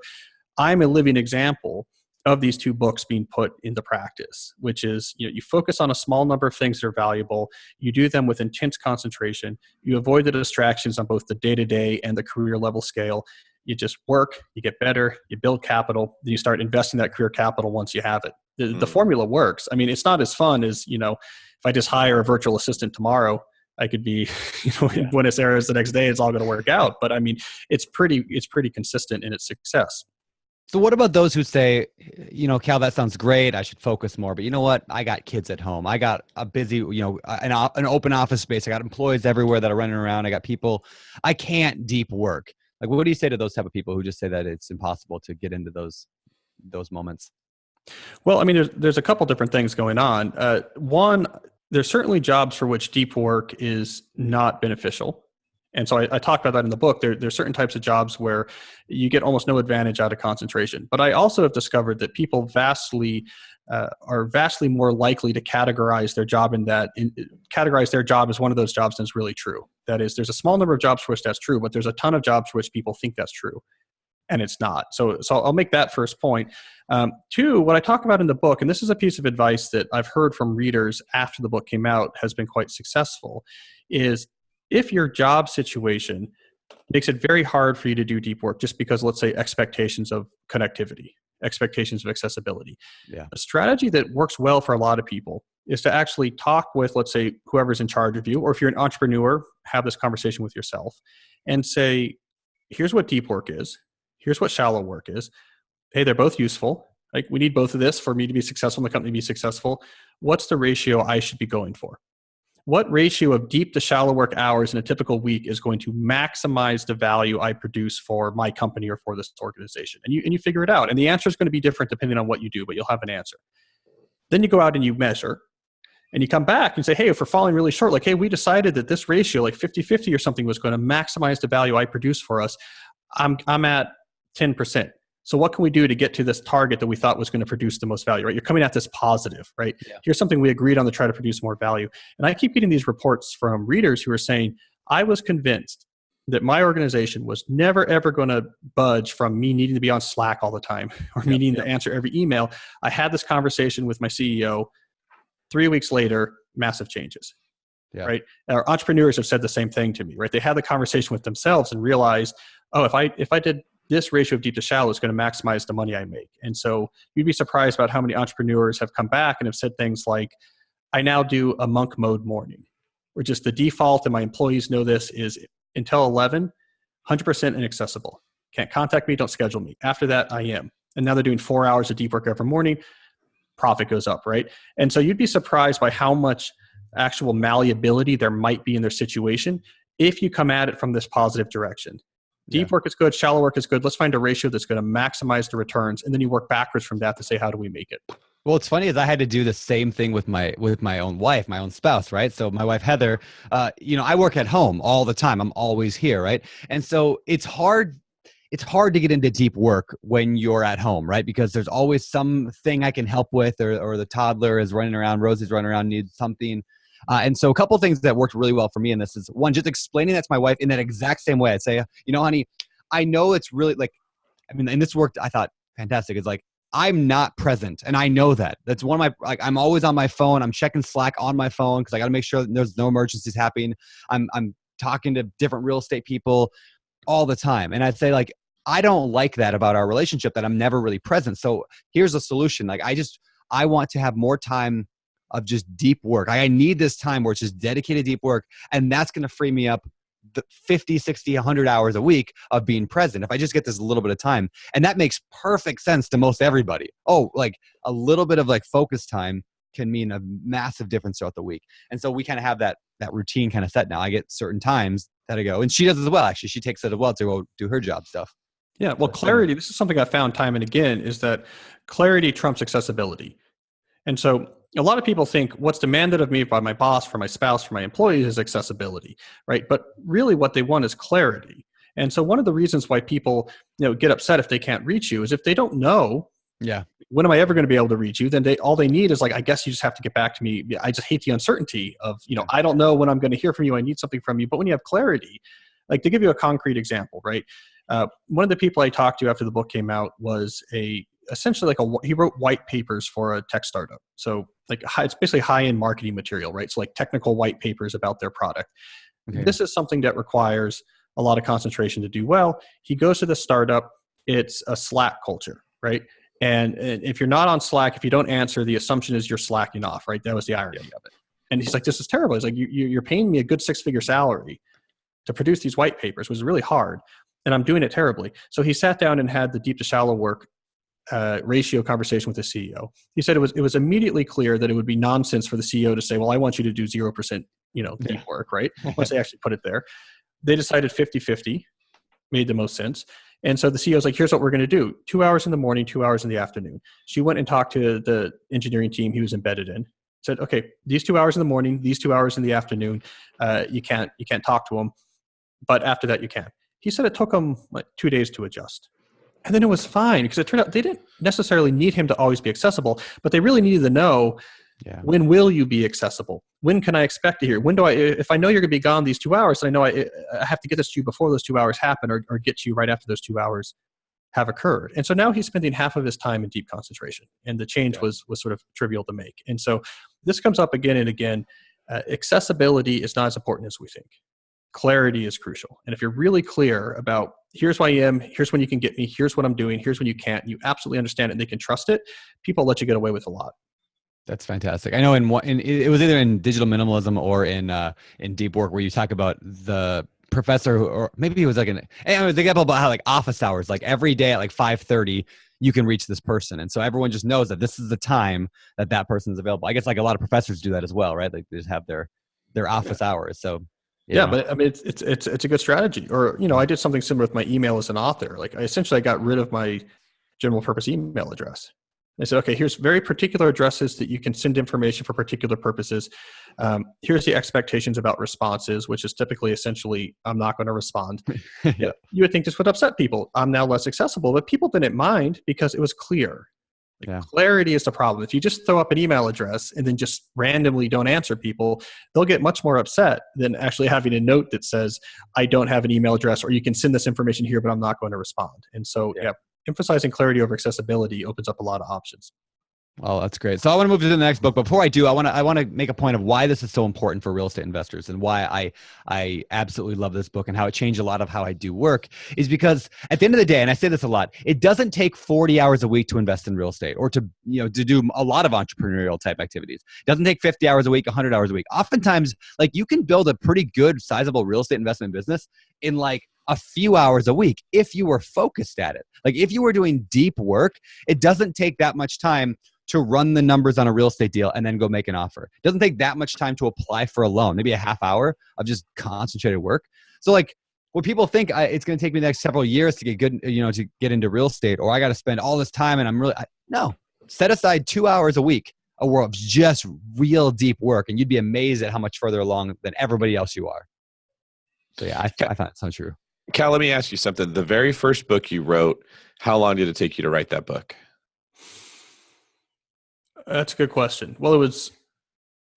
I'm a living example of these two books being put into practice, which is, you focus on a small number of things that are valuable. You do them with intense concentration. You avoid the distractions on both the day-to-day and the career level scale. You just work, you get better, you build capital, then you start investing that career capital once you have it. The formula works. I mean, it's not as fun as, if I just hire a virtual assistant tomorrow, I could be, in Buenos Aires the next day, it's all going to work out. But I mean, it's pretty consistent in its success. So what about those who say, Cal, that sounds great, I should focus more, but you know what? I got kids at home. I got a busy, an open office space. I got employees everywhere that are running around. I got people. I can't deep work. Like, what do you say to those type of people who just say that it's impossible to get into those moments? Well, I mean, there's a couple different things going on. One, there's certainly jobs for which deep work is not beneficial. And so I talk about that in the book. There's certain types of jobs where you get almost no advantage out of concentration. But I also have discovered that people are vastly more likely to categorize their job as one of those jobs than is really true. That is, there's a small number of jobs for which that's true, but there's a ton of jobs for which people think that's true, and it's not. So I'll make that first point. Two, what I talk about in the book, and this is a piece of advice that I've heard from readers after the book came out has been quite successful, is if your job situation makes it very hard for you to do deep work just because, let's say, expectations of connectivity, expectations of accessibility. Yeah. A strategy that works well for a lot of people is to actually talk with, let's say, whoever's in charge of you, or if you're an entrepreneur, have this conversation with yourself and say, here's what deep work is. Here's what shallow work is. Hey, they're both useful. Like, we need both of this for me to be successful and the company to be successful. What's the ratio I should be going for? What ratio of deep to shallow work hours in a typical week is going to maximize the value I produce for my company or for this organization? And you figure it out. And the answer is going to be different depending on what you do, but you'll have an answer. Then you go out and you measure, and you come back and say, hey, if we're falling really short, like, hey, we decided that this ratio, like 50-50 or something, was going to maximize the value I produce for us. I'm at 10%. So what can we do to get to this target that we thought was going to produce the most value, right? You're coming at this positive, right? Yeah. Here's something we agreed on to try to produce more value. And I keep getting these reports from readers who are saying, I was convinced that my organization was never, ever going to budge from me needing to be on Slack all the time or me needing to answer every email. I had this conversation with my CEO. 3 weeks later, massive changes, right? Our entrepreneurs have said the same thing to me, right? They had the conversation with themselves and realized, oh, if I did this ratio of deep to shallow, is going to maximize the money I make. And so you'd be surprised about how many entrepreneurs have come back and have said things like, I now do a monk mode morning, or just the default, and my employees know this, is until 11, 100% inaccessible. Can't contact me, don't schedule me. After that, I am. And now they're doing 4 hours of deep work every morning. Profit goes up, right? And so you'd be surprised by how much actual malleability there might be in their situation if you come at it from this positive direction. Deep work is good, shallow work is good. Let's find a ratio that's going to maximize the returns, and then you work backwards from that to say, how do we make it? Well, it's funny is I had to do the same thing with my own wife, my own spouse, right? So my wife, Heather, I work at home all the time. I'm always here, right? And so it's hard to get into deep work when you're at home, right? Because there's always something I can help with, or the toddler is running around, Rosie's running around, needs something. And so a couple of things that worked really well for me in this is, one, just explaining that to my wife in that exact same way. I'd say, honey, I know it's really and this worked, I thought, fantastic. It's like, I'm not present. And I know that. That's one of my, I'm always on my phone. I'm checking Slack on my phone because I got to make sure that there's no emergencies happening. I'm talking to different real estate people all the time. And I'd say, I don't like that about our relationship, that I'm never really present. So here's a solution. I want to have more time of just deep work. I need this time where it's just dedicated deep work. And that's going to free me up the 50, 60, 100 hours a week of being present. If I just get this little bit of time, and that makes perfect sense to most everybody. A little bit of focus time can mean a massive difference throughout the week. And so we kind of have that routine kind of set now. I get certain times that I go, and she does as well. Actually, she takes it as well to go do her job stuff. Yeah. Well, clarity, this is something I found time and again, is that clarity trumps accessibility. And so a lot of people think what's demanded of me by my boss, for my spouse, for my employees is accessibility, right? But really what they want is clarity. And so one of the reasons why people, get upset if they can't reach you is if they don't know, when am I ever going to be able to reach you? Then all they need is I guess you just have to get back to me. I just hate the uncertainty of, I don't know when I'm going to hear from you. I need something from you. But when you have clarity, to give you a concrete example, right? One of the people I talked to after the book came out was essentially he wrote white papers for a tech startup. So it's basically high-end marketing material, right? So technical white papers about their product. Okay. This is something that requires a lot of concentration to do well. He goes to the startup. It's a Slack culture, right? And if you're not on Slack, if you don't answer, the assumption is you're slacking off, right? That was the irony of it. And he's like, this is terrible. He's like, you're paying me a good 6-figure salary to produce these white papers, which is really hard. And I'm doing it terribly. So he sat down and had the deep to shallow work ratio conversation with the CEO. He said it was immediately clear that it would be nonsense for the CEO to say, well, I want you to do 0%, deep work, right? Once they actually put it there. They decided 50-50 made the most sense. And so the CEO was like, here's what we're going to do. 2 hours in the morning, 2 hours in the afternoon. She went and talked to the engineering team he was embedded in. Said, okay, these 2 hours in the morning, these 2 hours in the afternoon, you can't talk to them, but after that you can. He said it took him 2 days to adjust. And then it was fine because it turned out they didn't necessarily need him to always be accessible, but they really needed to know, when will you be accessible? When can I expect to hear? When do if I know you're going to be gone these 2 hours, then I know I have to get this to you before those 2 hours happen, or get to you right after those 2 hours have occurred. And so now he's spending half of his time in deep concentration, and the change was sort of trivial to make. And so this comes up again and again. Accessibility is not as important as we think. Clarity is crucial. And if you're really clear about here's who I am, here's when you can get me, here's what I'm doing, here's when you can't, you absolutely understand it and they can trust it, people let you get away with a lot. That's fantastic. I know it was either in Digital Minimalism or in Deep Work where you talk about the professor or maybe he was they got about how office hours, every day at 5:30 you can reach this person. And so everyone just knows that this is the time that person is available. I guess a lot of professors do that as well, right? They just have their office hours. So but I mean, it's a good strategy. Or, I did something similar with my email as an author. I got rid of my general purpose email address. I said, okay, here's very particular addresses that you can send information for particular purposes. Here's the expectations about responses, which is typically essentially, I'm not going to respond. Yeah. You would think this would upset people. I'm now less accessible, but people didn't mind because it was clear. Yeah. Clarity is the problem. If you just throw up an email address and then just randomly don't answer people, they'll get much more upset than actually having a note that says, I don't have an email address, or you can send this information here, but I'm not going to respond. And so, emphasizing clarity over accessibility opens up a lot of options. Oh, that's great. So I want to move to the next book. Before I do, I want to make a point of why this is so important for real estate investors and why I absolutely love this book and how it changed a lot of how I do work, is because at the end of the day, and I say this a lot, it doesn't take 40 hours a week to invest in real estate or to do a lot of entrepreneurial type activities. It doesn't take 50 hours a week, 100 hours a week. Oftentimes, like, you can build a pretty good sizable real estate investment business in like a few hours a week if you were focused at it. Like, if you were doing deep work, it doesn't take that much time to run the numbers on a real estate deal and then go make an offer. It doesn't take that much time to apply for a loan, maybe a half hour of just concentrated work. So like, when people think it's going to take me the next several years to get good, to get into real estate, or I got to spend all this time and no, set aside 2 hours a week of just real deep work, and you'd be amazed at how much further along than everybody else you are. So yeah, I find it so true. Cal, let me ask you something. The very first book you wrote, how long did it take you to write that book? That's a good question. Well, it was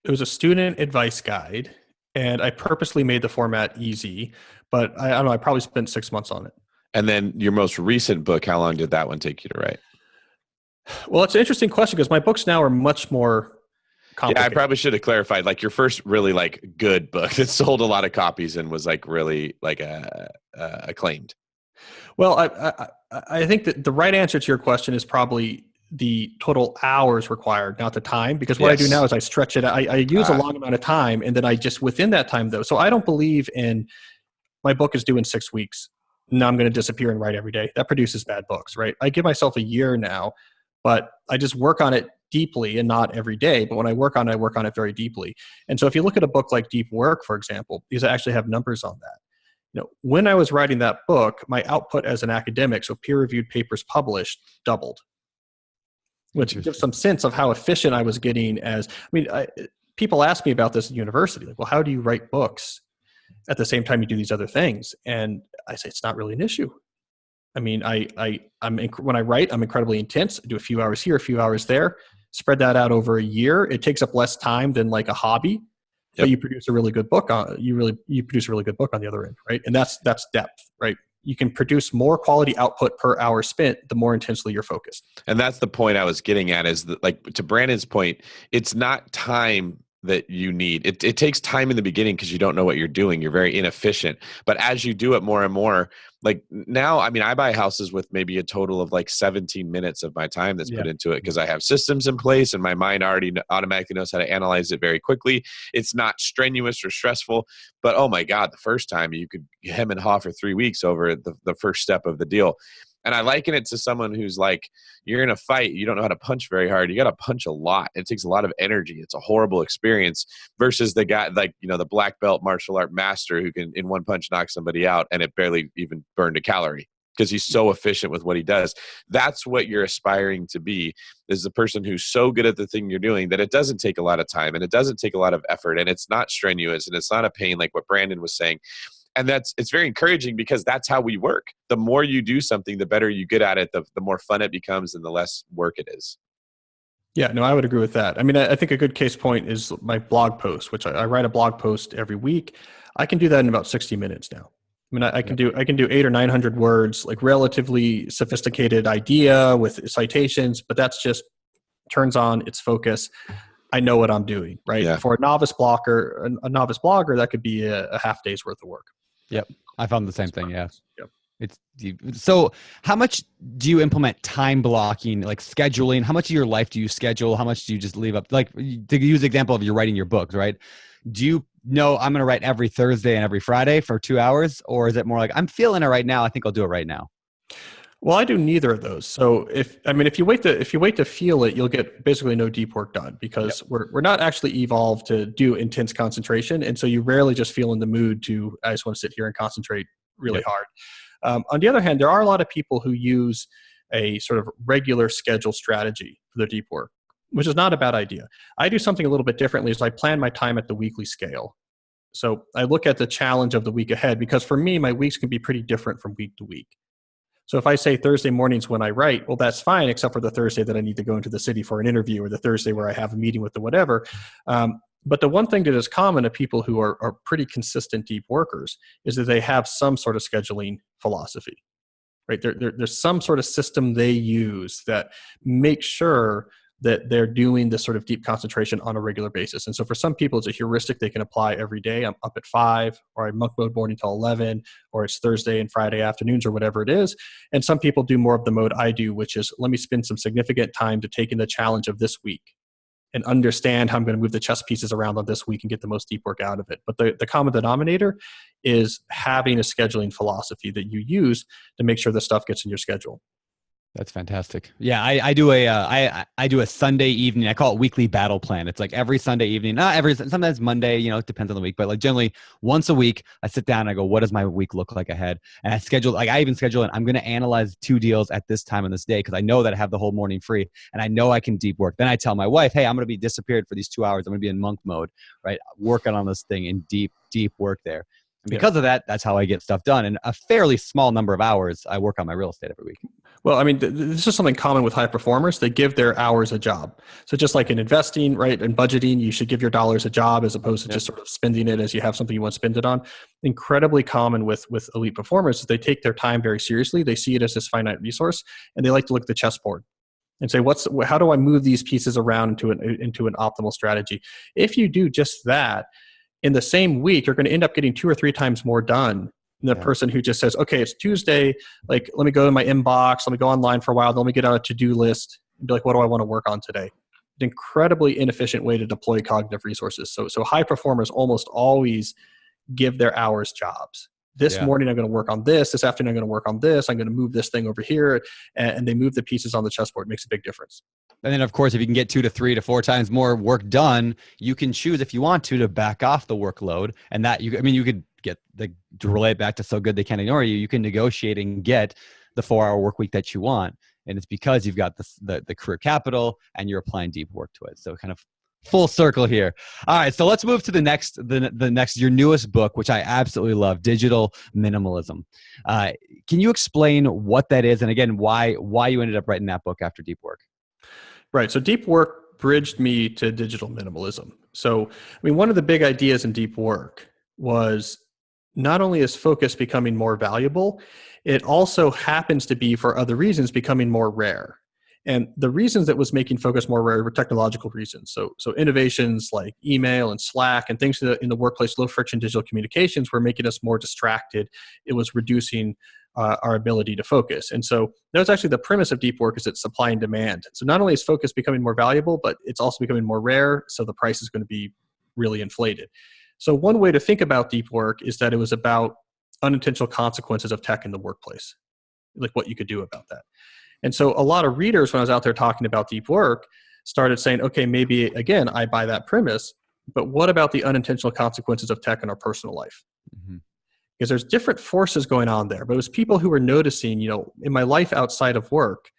a student advice guide, and I purposely made the format easy, but I don't know, I probably spent 6 months on it. And then your most recent book, how long did that one take you to write? Well, it's an interesting question because my books now are much more complicated. Yeah, I probably should have clarified. Like, your first really like good book that sold a lot of copies and was like really like acclaimed. Well, I think that the right answer to your question is probably the total hours required, not the time, because what I do now is I stretch it. I use a long amount of time, and then I just within that time though. So I don't believe in my book is due in 6 weeks. Now I'm going to disappear and write every day. That produces bad books, right? I give myself a year now, but I just work on it deeply and not every day. But when I work on it very deeply. And so if you look at a book like Deep Work, for example, these actually have numbers on that. When I was writing that book, my output as an academic, so peer-reviewed papers published, doubled. Which gives some sense of how efficient I was getting people ask me about this at university. Like, well, how do you write books at the same time you do these other things? And I say, it's not really an issue. I mean, when I write, I'm incredibly intense. I do a few hours here, a few hours there, spread that out over a year. It takes up less time than like a hobby, but you produce a really good book you produce a really good book on the other end, right? And that's depth, right? You can produce more quality output per hour spent the more intensely you're focused. And that's the point I was getting at, is that, like, to Brandon's point, it's not time that you need. It takes time in the beginning because you don't know what you're doing. You're very inefficient. But as you do it more and more, like now, I mean, I buy houses with maybe a total of like 17 minutes of my time that's put into it because I have systems in place and my mind already automatically knows how to analyze it very quickly. It's not strenuous or stressful. But oh my God, the first time you could hem and haw for 3 weeks over the first step of the deal. And I liken it to someone who's like, you're in a fight, you don't know how to punch very hard. You got to punch a lot. It takes a lot of energy. It's a horrible experience versus the guy, like, the black belt martial art master who can in one punch knock somebody out and it barely even burned a calorie because he's so efficient with what he does. That's what you're aspiring to be, is the person who's so good at the thing you're doing that it doesn't take a lot of time and it doesn't take a lot of effort and it's not strenuous and it's not a pain like what Brandon was saying. And it's very encouraging because that's how we work. The more you do something, the better you get at it, the more fun it becomes and the less work it is. Yeah, no, I would agree with that. I mean, I think a good case point is my blog post, which I write a blog post every week. I can do that in about 60 minutes now. I mean, I can do 800 or 900 words, like relatively sophisticated idea with citations, but that's just turns on its focus. I know what I'm doing, right? Yeah. For a novice blogger, that could be a half day's worth of work. Yep. I found the same thing. Yeah. Yep. So how much do you implement time blocking, like scheduling? How much of your life do you schedule? How much do you just leave up? Like, to use the example of you're writing your books, right? Do you know I'm going to write every Thursday and every Friday for 2 hours? Or is it more like, I'm feeling it right now, I think I'll do it right now? Well, I do neither of those. So if you wait to feel it, you'll get basically no deep work done because we're not actually evolved to do intense concentration. And so you rarely just feel in the mood to, I just want to sit here and concentrate really hard. On the other hand, there are a lot of people who use a sort of regular schedule strategy for their deep work, which is not a bad idea. I do something a little bit differently, is I plan my time at the weekly scale. So I look at the challenge of the week ahead, because for me, my weeks can be pretty different from week to week. So if I say Thursday mornings when I write, well, that's fine, except for the Thursday that I need to go into the city for an interview, or the Thursday where I have a meeting with the whatever. But the one thing that is common to people who are pretty consistent deep workers is that they have some sort of scheduling philosophy, right? There's some sort of system they use that makes sure that they're doing this sort of deep concentration on a regular basis. And so for some people, it's a heuristic they can apply every day. I'm up at 5, or I monk mode morning till 11, or it's Thursday and Friday afternoons, or whatever it is. And some people do more of the mode I do, which is, let me spend some significant time to take in the challenge of this week and understand how I'm going to move the chess pieces around on this week and get the most deep work out of it. But the common denominator is having a scheduling philosophy that you use to make sure the stuff gets in your schedule. That's fantastic. Yeah, I do a Sunday evening. I call it weekly battle plan. It's like every Sunday evening, not every, sometimes Monday, it depends on the week, but like generally once a week, I sit down and I go, what does my week look like ahead? And I even schedule it. I'm going to analyze 2 deals at this time on this day, because I know that I have the whole morning free and I know I can deep work. Then I tell my wife, hey, I'm going to be disappeared for these 2 hours. I'm going to be in monk mode, right? Working on this thing in deep work there. And because of that, that's how I get stuff done. And a fairly small number of hours, I work on my real estate every week. Well, I mean, this is something common with high performers. They give their hours a job. So just like in investing, right, and budgeting, you should give your dollars a job as opposed to just sort of spending it as you have something you want to spend it on. Incredibly common with elite performers is they take their time very seriously. They see it as this finite resource, and they like to look at the chessboard and say, how do I move these pieces around into an optimal strategy? If you do just that, in the same week, you're going to end up getting 2 or 3 times more done than the person who just says, okay, it's Tuesday, like, let me go to my inbox, let me go online for a while, then let me get on a to-do list and be like, what do I want to work on today? An incredibly inefficient way to deploy cognitive resources. So high performers almost always give their hours jobs. This morning, I'm going to work on this. This afternoon, I'm going to work on this. I'm going to move this thing over here. And they move the pieces on the chessboard. It makes a big difference. And then, of course, if you can get 2 to 3 to 4 times more work done, you can choose, if you want to back off the workload. And that, you could get to relate back to So Good They Can't Ignore You. You can negotiate and get the 4-hour work week that you want. And it's because you've got the career capital and you're applying deep work to it. So kind of full circle here. All right, so let's move to the next, your newest book, which I absolutely love, Digital Minimalism. Can you explain what that is, and again, why you ended up writing that book after deep work? Right. So deep work bridged me to digital minimalism. So, one of the big ideas in deep work was not only is focus becoming more valuable, it also happens to be, for other reasons, becoming more rare. And the reasons that was making focus more rare were technological reasons. So innovations like email and Slack and things in the workplace, low friction digital communications, were making us more distracted. It was reducing our ability to focus. And so that was actually the premise of deep work, is it's supply and demand. So not only is focus becoming more valuable, but it's also becoming more rare. So the price is going to be really inflated. So one way to think about deep work is that it was about unintentional consequences of tech in the workplace, like what you could do about that. And so a lot of readers, when I was out there talking about deep work, started saying, okay, maybe, again, I buy that premise, but what about the unintentional consequences of tech in our personal life? Mm-hmm. Because there's different forces going on there. But it was people who were noticing, in my life outside of work,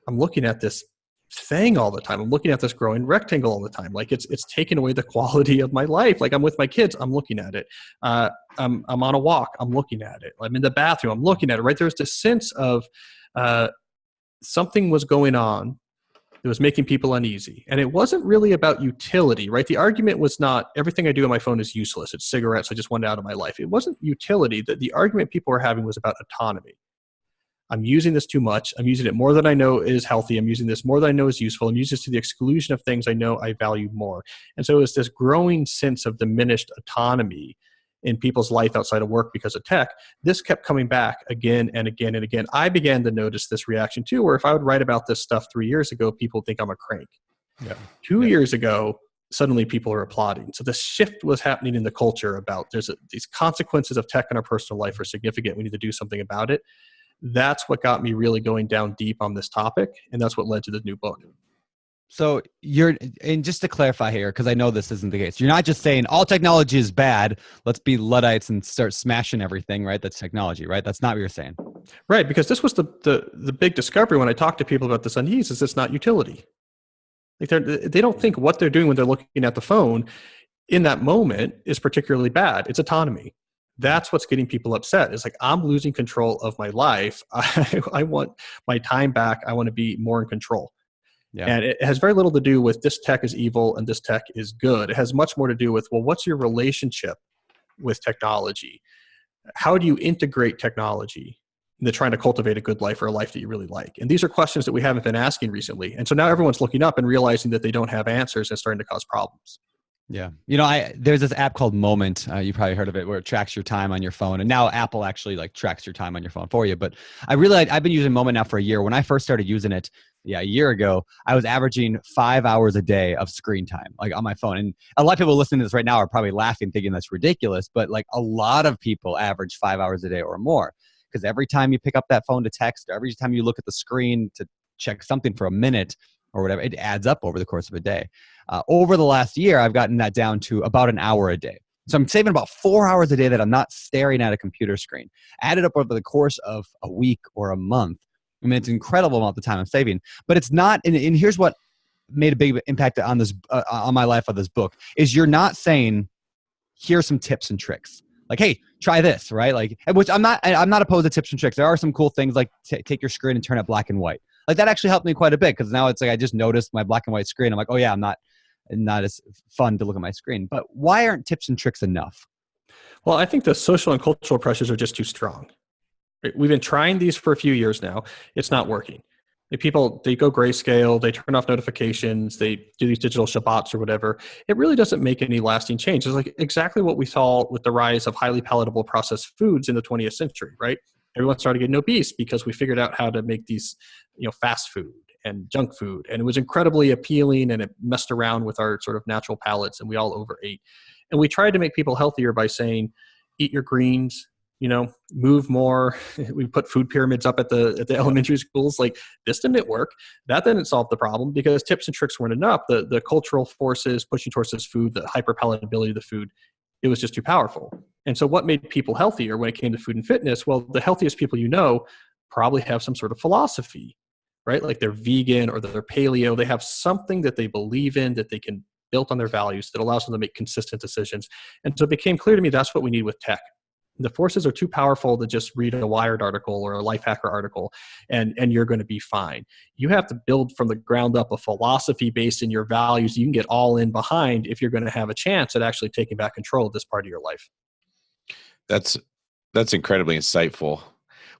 I'm looking at this thing all the time. I'm looking at this growing rectangle all the time. Like it's taken away the quality of my life. Like I'm with my kids, I'm looking at it. I'm on a walk, I'm looking at it. I'm in the bathroom, I'm looking at it, right? There's this sense of something was going on that was making people uneasy. And it wasn't really about utility, right? The argument was not everything I do on my phone is useless. It's cigarettes. I just want it out of my life. It wasn't utility. The argument people were having was about autonomy. I'm using this too much. I'm using it more than I know is healthy. I'm using this more than I know is useful. I'm using this to the exclusion of things I know I value more. And so it was this growing sense of diminished autonomy in people's life outside of work because of tech. This kept coming back again and again and again. I began to notice this reaction too, where if I would write about this stuff 3 years ago, people think I'm a crank. Yeah. 2 years ago, suddenly people are applauding. So the shift was happening in the culture about these consequences of tech in our personal life are significant. We need to do something about it. That's what got me really going down deep on this topic. And that's what led to the new book. So and just to clarify here, because I know this isn't the case, you're not just saying all technology is bad. Let's be Luddites and start smashing everything, right? That's technology, right? That's not what you're saying. Right, because this was the big discovery when I talked to people about this unease is it's not utility. Like they don't think what they're doing when they're looking at the phone in that moment is particularly bad. It's autonomy. That's what's getting people upset. It's like, I'm losing control of my life. I want my time back. I want to be more in control. Yeah. And it has very little to do with this tech is evil and this tech is good. It has much more to do with, well, what's your relationship with technology? How do you integrate technology into trying to cultivate a good life or a life that you really like? And these are questions that we haven't been asking recently. And so now everyone's looking up and realizing that they don't have answers and starting to cause problems. Yeah. There's this app called Moment. You probably heard of it, where it tracks your time on your phone. And now Apple actually like tracks your time on your phone for you. But I've been using Moment now for a year. When I first started using it, a year ago, I was averaging 5 hours a day of screen time, like on my phone. And a lot of people listening to this right now are probably laughing, thinking that's ridiculous. But like a lot of people average 5 hours a day or more, because every time you pick up that phone to text, or every time you look at the screen to check something for a minute or whatever, it adds up over the course of a day. Over the last year, I've gotten that down to about an hour a day. So I'm saving about 4 hours a day that I'm not staring at a computer screen. Added up over the course of a week or a month. I mean, it's an incredible amount of time I'm saving. But it's not, and here's what made a big impact on this, on my life of this book, is you're not saying, here's some tips and tricks. Like, hey, try this, right? Like, which I'm not opposed to tips and tricks. There are some cool things like take your screen and turn it black and white. Like that actually helped me quite a bit, because now it's like I just noticed my black and white screen. I'm like, oh yeah, I'm not as fun to look at my screen. But why aren't tips and tricks enough? Well, I think the social and cultural pressures are just too strong. We've been trying these for a few years now. It's not working. People, they go grayscale, they turn off notifications, they do these digital Shabbats or whatever. It really doesn't make any lasting change. It's like exactly what we saw with the rise of highly palatable processed foods in the 20th century, right? Everyone started getting obese because we figured out how to make these, fast food and junk food. And it was incredibly appealing, and it messed around with our sort of natural palates, and we all overate. And we tried to make people healthier by saying, eat your greens, move more. We put food pyramids up at the elementary schools. Like, this didn't work. That didn't solve the problem, because tips and tricks weren't enough. The cultural forces pushing towards this food, the hyperpalatability of the food, it was just too powerful. And so what made people healthier when it came to food and fitness? Well, the healthiest people probably have some sort of philosophy, right? Like they're vegan or they're paleo. They have something that they believe in, that they can build on their values, that allows them to make consistent decisions. And so it became clear to me that's what we need with tech. The forces are too powerful to just read a Wired article or a Lifehacker article and you're going to be fine. You have to build from the ground up a philosophy based in your values you can get all in behind if you're going to have a chance at actually taking back control of this part of your life. That's incredibly insightful.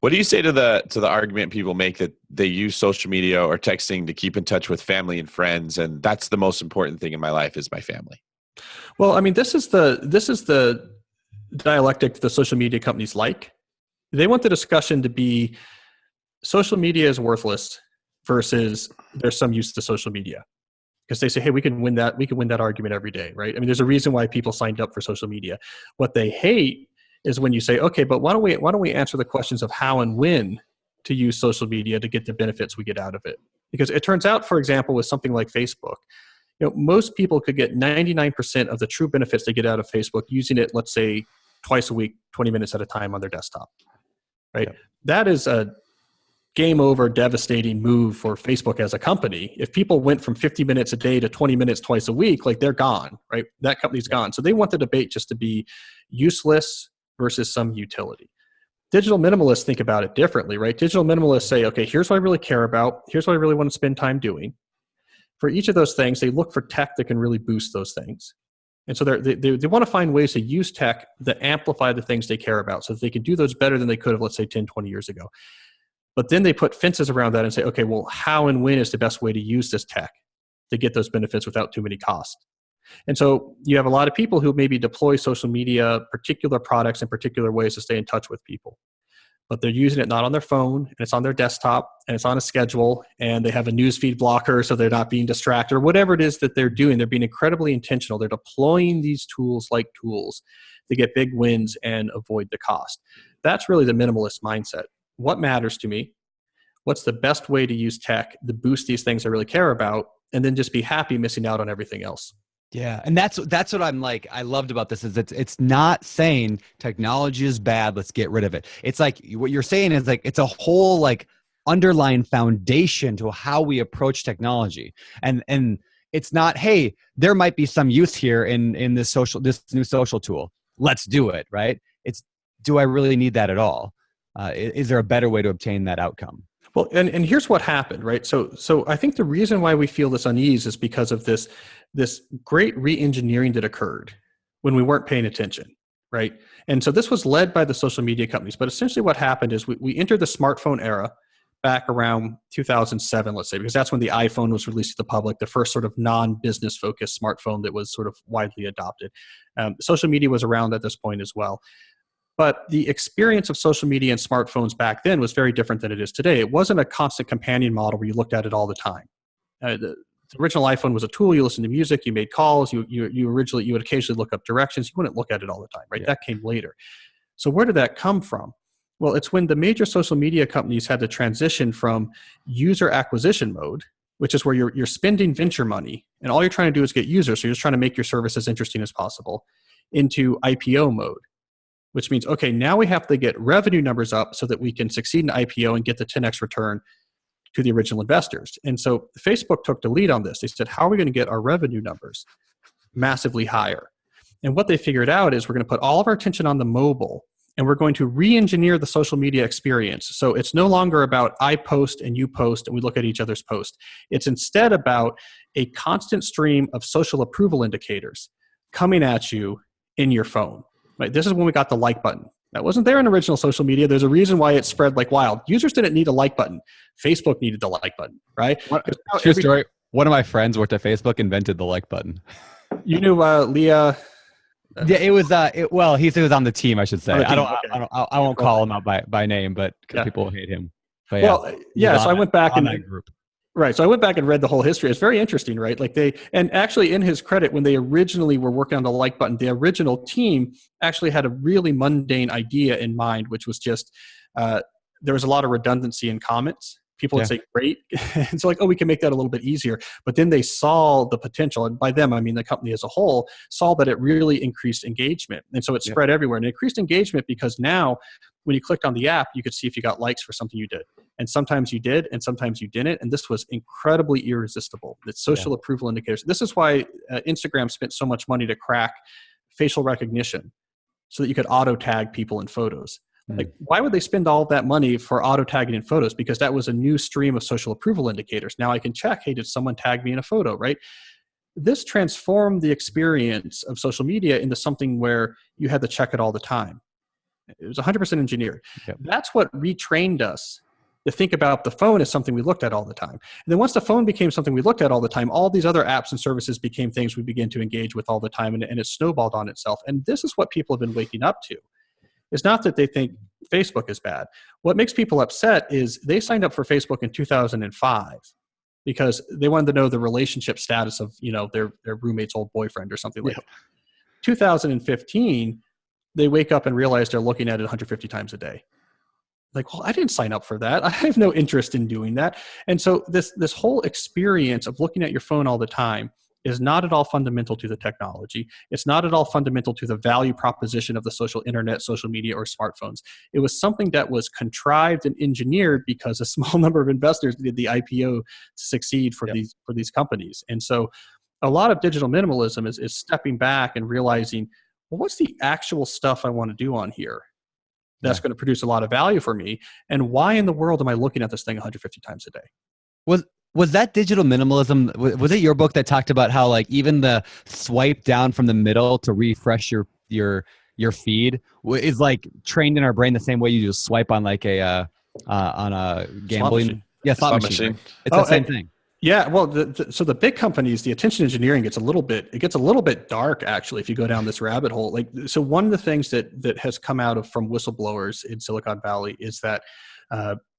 What do you say to the argument people make that they use social media or texting to keep in touch with family and friends, and that's the most important thing in my life is my family? Well, I mean, this is the dialectic the social media companies like. They want the discussion to be social media is worthless versus there's some use to social media. Because they say, hey, we can win that argument every day, right? I mean, there's a reason why people signed up for social media. What they hate is when you say, okay, but why don't we answer the questions of how and when to use social media to get the benefits we get out of it? Because it turns out, for example, with something like Facebook, most people could get 99% of the true benefits they get out of Facebook using it, let's say, twice a week, 20 minutes at a time on their desktop, right? Yep. That is a game over, devastating move for Facebook as a company. If people went from 50 minutes a day to 20 minutes twice a week, like they're gone, right? That company's gone. So they want the debate just to be useless versus some utility. Digital minimalists think about it differently, right? Digital minimalists say, okay, here's what I really care about. Here's what I really want to spend time doing. For each of those things, they look for tech that can really boost those things. And so they want to find ways to use tech that amplify the things they care about so that they can do those better than they could have, let's say, 10, 20 years ago. But then they put fences around that and say, okay, well, how and when is the best way to use this tech to get those benefits without too many costs? And so you have a lot of people who maybe deploy social media, particular products in particular ways to stay in touch with people. But they're using it not on their phone, and it's on their desktop, and it's on a schedule, and they have a newsfeed blocker so they're not being distracted, or whatever it is that they're doing. They're being incredibly intentional. They're deploying these tools like tools to get big wins and avoid the cost. That's really the minimalist mindset. What matters to me? What's the best way to use tech to boost these things I really care about, and then just be happy missing out on everything else? Yeah, and that's what I'm like. I loved about this is it's not saying technology is bad. Let's get rid of it. It's like what you're saying is like it's a whole like underlying foundation to how we approach technology, and it's not, hey, there might be some use here in this new social tool. Let's do it, right? It's, do I really need that at all? Is there a better way to obtain that outcome? Well, and here's what happened, right? So I think the reason why we feel this unease is because of this great re-engineering that occurred when we weren't paying attention, right? And so this was led by the social media companies. But essentially what happened is we entered the smartphone era back around 2007, let's say, because that's when the iPhone was released to the public, the first sort of non-business focused smartphone that was sort of widely adopted. Social media was around at this point as well. But the experience of social media and smartphones back then was very different than it is today. It wasn't a constant companion model where you looked at it all the time. The original iPhone was a tool. You listened to music, you made calls, you would occasionally look up directions. You wouldn't look at it all the time, right? Yeah. That came later. So where did that come from? Well, it's when the major social media companies had to transition from user acquisition mode, which is where you're spending venture money and all you're trying to do is get users. So you're just trying to make your service as interesting as possible, into IPO mode, which means, okay, now we have to get revenue numbers up so that we can succeed in IPO and get the 10x return to the original investors. And so Facebook took the lead on this. They said, how are we going to get our revenue numbers massively higher? And what they figured out is we're going to put all of our attention on the mobile, and we're going to re-engineer the social media experience. So it's no longer about I post and you post and we look at each other's post. It's instead about a constant stream of social approval indicators coming at you in your phone. Right? This is when we got the like button. That wasn't there in original social media. There's a reason why it spread like wild. Users didn't need a like button. Facebook needed the like button, right? True story. One of my friends worked at Facebook, invented the like button. You knew Leah? Yeah, it was. Well, he was on the team, I should say. I won't call him out by name, but because people will hate him. But so I went back in that group. Right. So I went back and read the whole history. It's very interesting, right? Like and actually in his credit, when they originally were working on the like button, the original team actually had a really mundane idea in mind, which was just, there was a lot of redundancy in comments. People would say, great. And so like, oh, we can make that a little bit easier. But then they saw the potential. And by them, I mean the company as a whole, saw that it really increased engagement. And so it spread everywhere. And it increased engagement because now when you clicked on the app, you could see if you got likes for something you did. And sometimes you did, and sometimes you didn't. And this was incredibly irresistible. It's social approval indicators. This is why Instagram spent so much money to crack facial recognition so that you could auto tag people in photos. Like, why would they spend all of that money for auto tagging in photos? Because that was a new stream of social approval indicators. Now I can check, hey, did someone tag me in a photo, right? This transformed the experience of social media into something where you had to check it all the time. It was 100% engineered. Yep. That's what retrained us to think about the phone as something we looked at all the time. And then once the phone became something we looked at all the time, all these other apps and services became things we began to engage with all the time, and it snowballed on itself. And this is what people have been waking up to. It's not that they think Facebook is bad. What makes people upset is they signed up for Facebook in 2005 because they wanted to know the relationship status of, their roommate's old boyfriend or something like that. 2015, they wake up and realize they're looking at it 150 times a day. Like, well, I didn't sign up for that. I have no interest in doing that. And so this whole experience of looking at your phone all the time is not at all fundamental to the technology. It's not at all fundamental to the value proposition of the social internet, social media, or smartphones. It was something that was contrived and engineered because a small number of investors did the IPO to succeed for these companies. And so a lot of digital minimalism is stepping back and realizing, well, what's the actual stuff I want to do on here that's going to produce a lot of value for me? And why in the world am I looking at this thing 150 times a day? Was that digital minimalism? Was it your book that talked about how like even the swipe down from the middle to refresh your feed is like trained in our brain the same way you just swipe on like a gambling slot machine. Right? It's the same thing. Yeah, well, so the big companies, the attention engineering gets a little bit dark actually if you go down this rabbit hole. Like, so one of the things that has come out from whistleblowers in Silicon Valley is that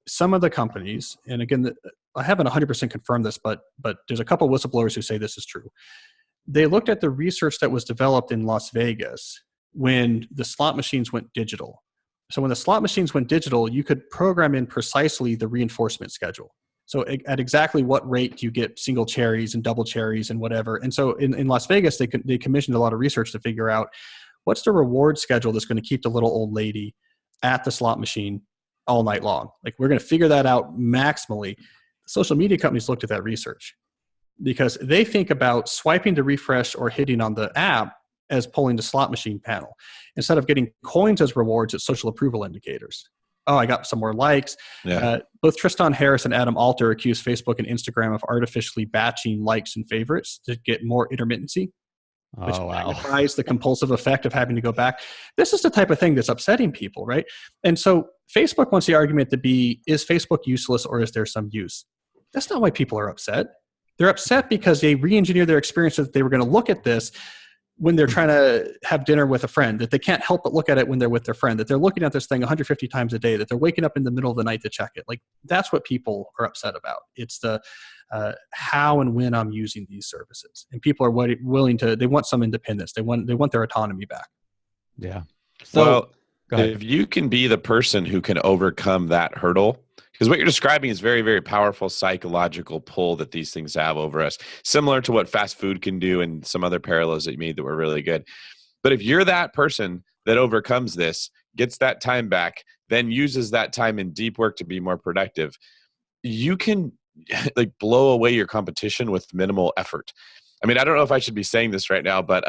some of the companies, and again, I haven't 100% confirmed this, but there's a couple of whistleblowers who say this is true. They looked at the research that was developed in Las Vegas when the slot machines went digital. So when the slot machines went digital, you could program in precisely the reinforcement schedule. So at exactly what rate do you get single cherries and double cherries and whatever? And so in Las Vegas, they commissioned a lot of research to figure out what's the reward schedule that's going to keep the little old lady at the slot machine all night long. Like, we're going to figure that out maximally. Social media companies looked at that research because they think about swiping to refresh or hitting on the app as pulling the slot machine panel. Instead of getting coins as rewards, it's social approval indicators. Oh, I got some more likes. Yeah. Both Tristan Harris and Adam Alter accused Facebook and Instagram of artificially batching likes and favorites to get more intermittency, which magnifies the compulsive effect of having to go back. This is the type of thing that's upsetting people, right? And so Facebook wants the argument to be, is Facebook useless or is there some use? That's not why people are upset. They're upset because they re-engineer their experience that they were going to look at this when they're trying to have dinner with a friend, that they can't help but look at it when they're with their friend, that they're looking at this thing 150 times a day, that they're waking up in the middle of the night to check it. Like, that's what people are upset about. It's the how and when I'm using these services. And people are willing to, they want some independence. They want their autonomy back. Yeah. So if you can be the person who can overcome that hurdle, because what you're describing is very, very powerful psychological pull that these things have over us, similar to what fast food can do and some other parallels that you made that were really good. But if you're that person that overcomes this, gets that time back, then uses that time in deep work to be more productive, you can like blow away your competition with minimal effort. I mean, I don't know if I should be saying this right now, but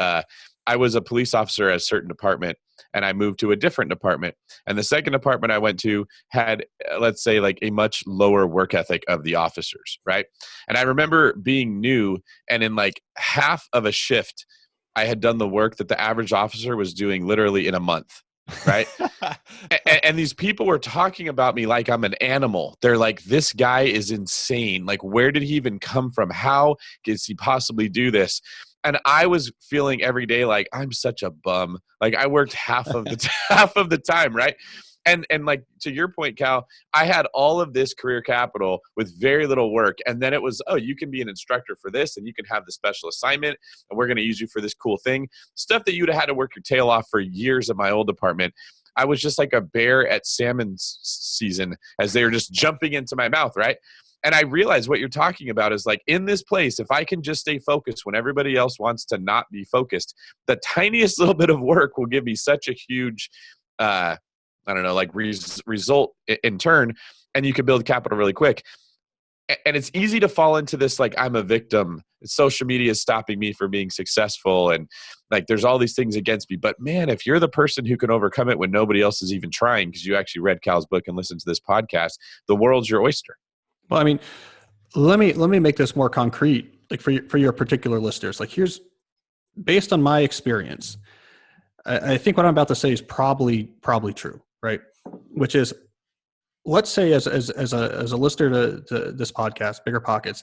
I was a police officer at a certain department, and I moved to a different department. And the second department I went to had, let's say, like a much lower work ethic of the officers, right? And I remember being new, and in like half of a shift, I had done the work that the average officer was doing literally in a month, right? and these people were talking about me like I'm an animal. They're like, this guy is insane. Like, where did he even come from? How does he possibly do this? And I was feeling every day like I'm such a bum. Like, I worked half of the time, right? And like, to your point, Cal, I had all of this career capital with very little work. And then it was, oh, you can be an instructor for this, and you can have the special assignment, and we're going to use you for this cool thing. Stuff that you'd have had to work your tail off for years at my old department. I was just like a bear at salmon season as they were just jumping into my mouth, right? And I realized what you're talking about is like, in this place, if I can just stay focused when everybody else wants to not be focused, the tiniest little bit of work will give me such a huge, I don't know, like result in turn, and you can build capital really quick. And it's easy to fall into this, like, I'm a victim. Social media is stopping me from being successful. And like, there's all these things against me. But man, if you're the person who can overcome it when nobody else is even trying, because you actually read Cal's book and listened to this podcast, the world's your oyster. Well, I mean, let me make this more concrete, like for your particular listeners. Like, here's, based on my experience, I think what I'm about to say is probably true, right? Which is, let's say as a listener to this podcast, BiggerPockets,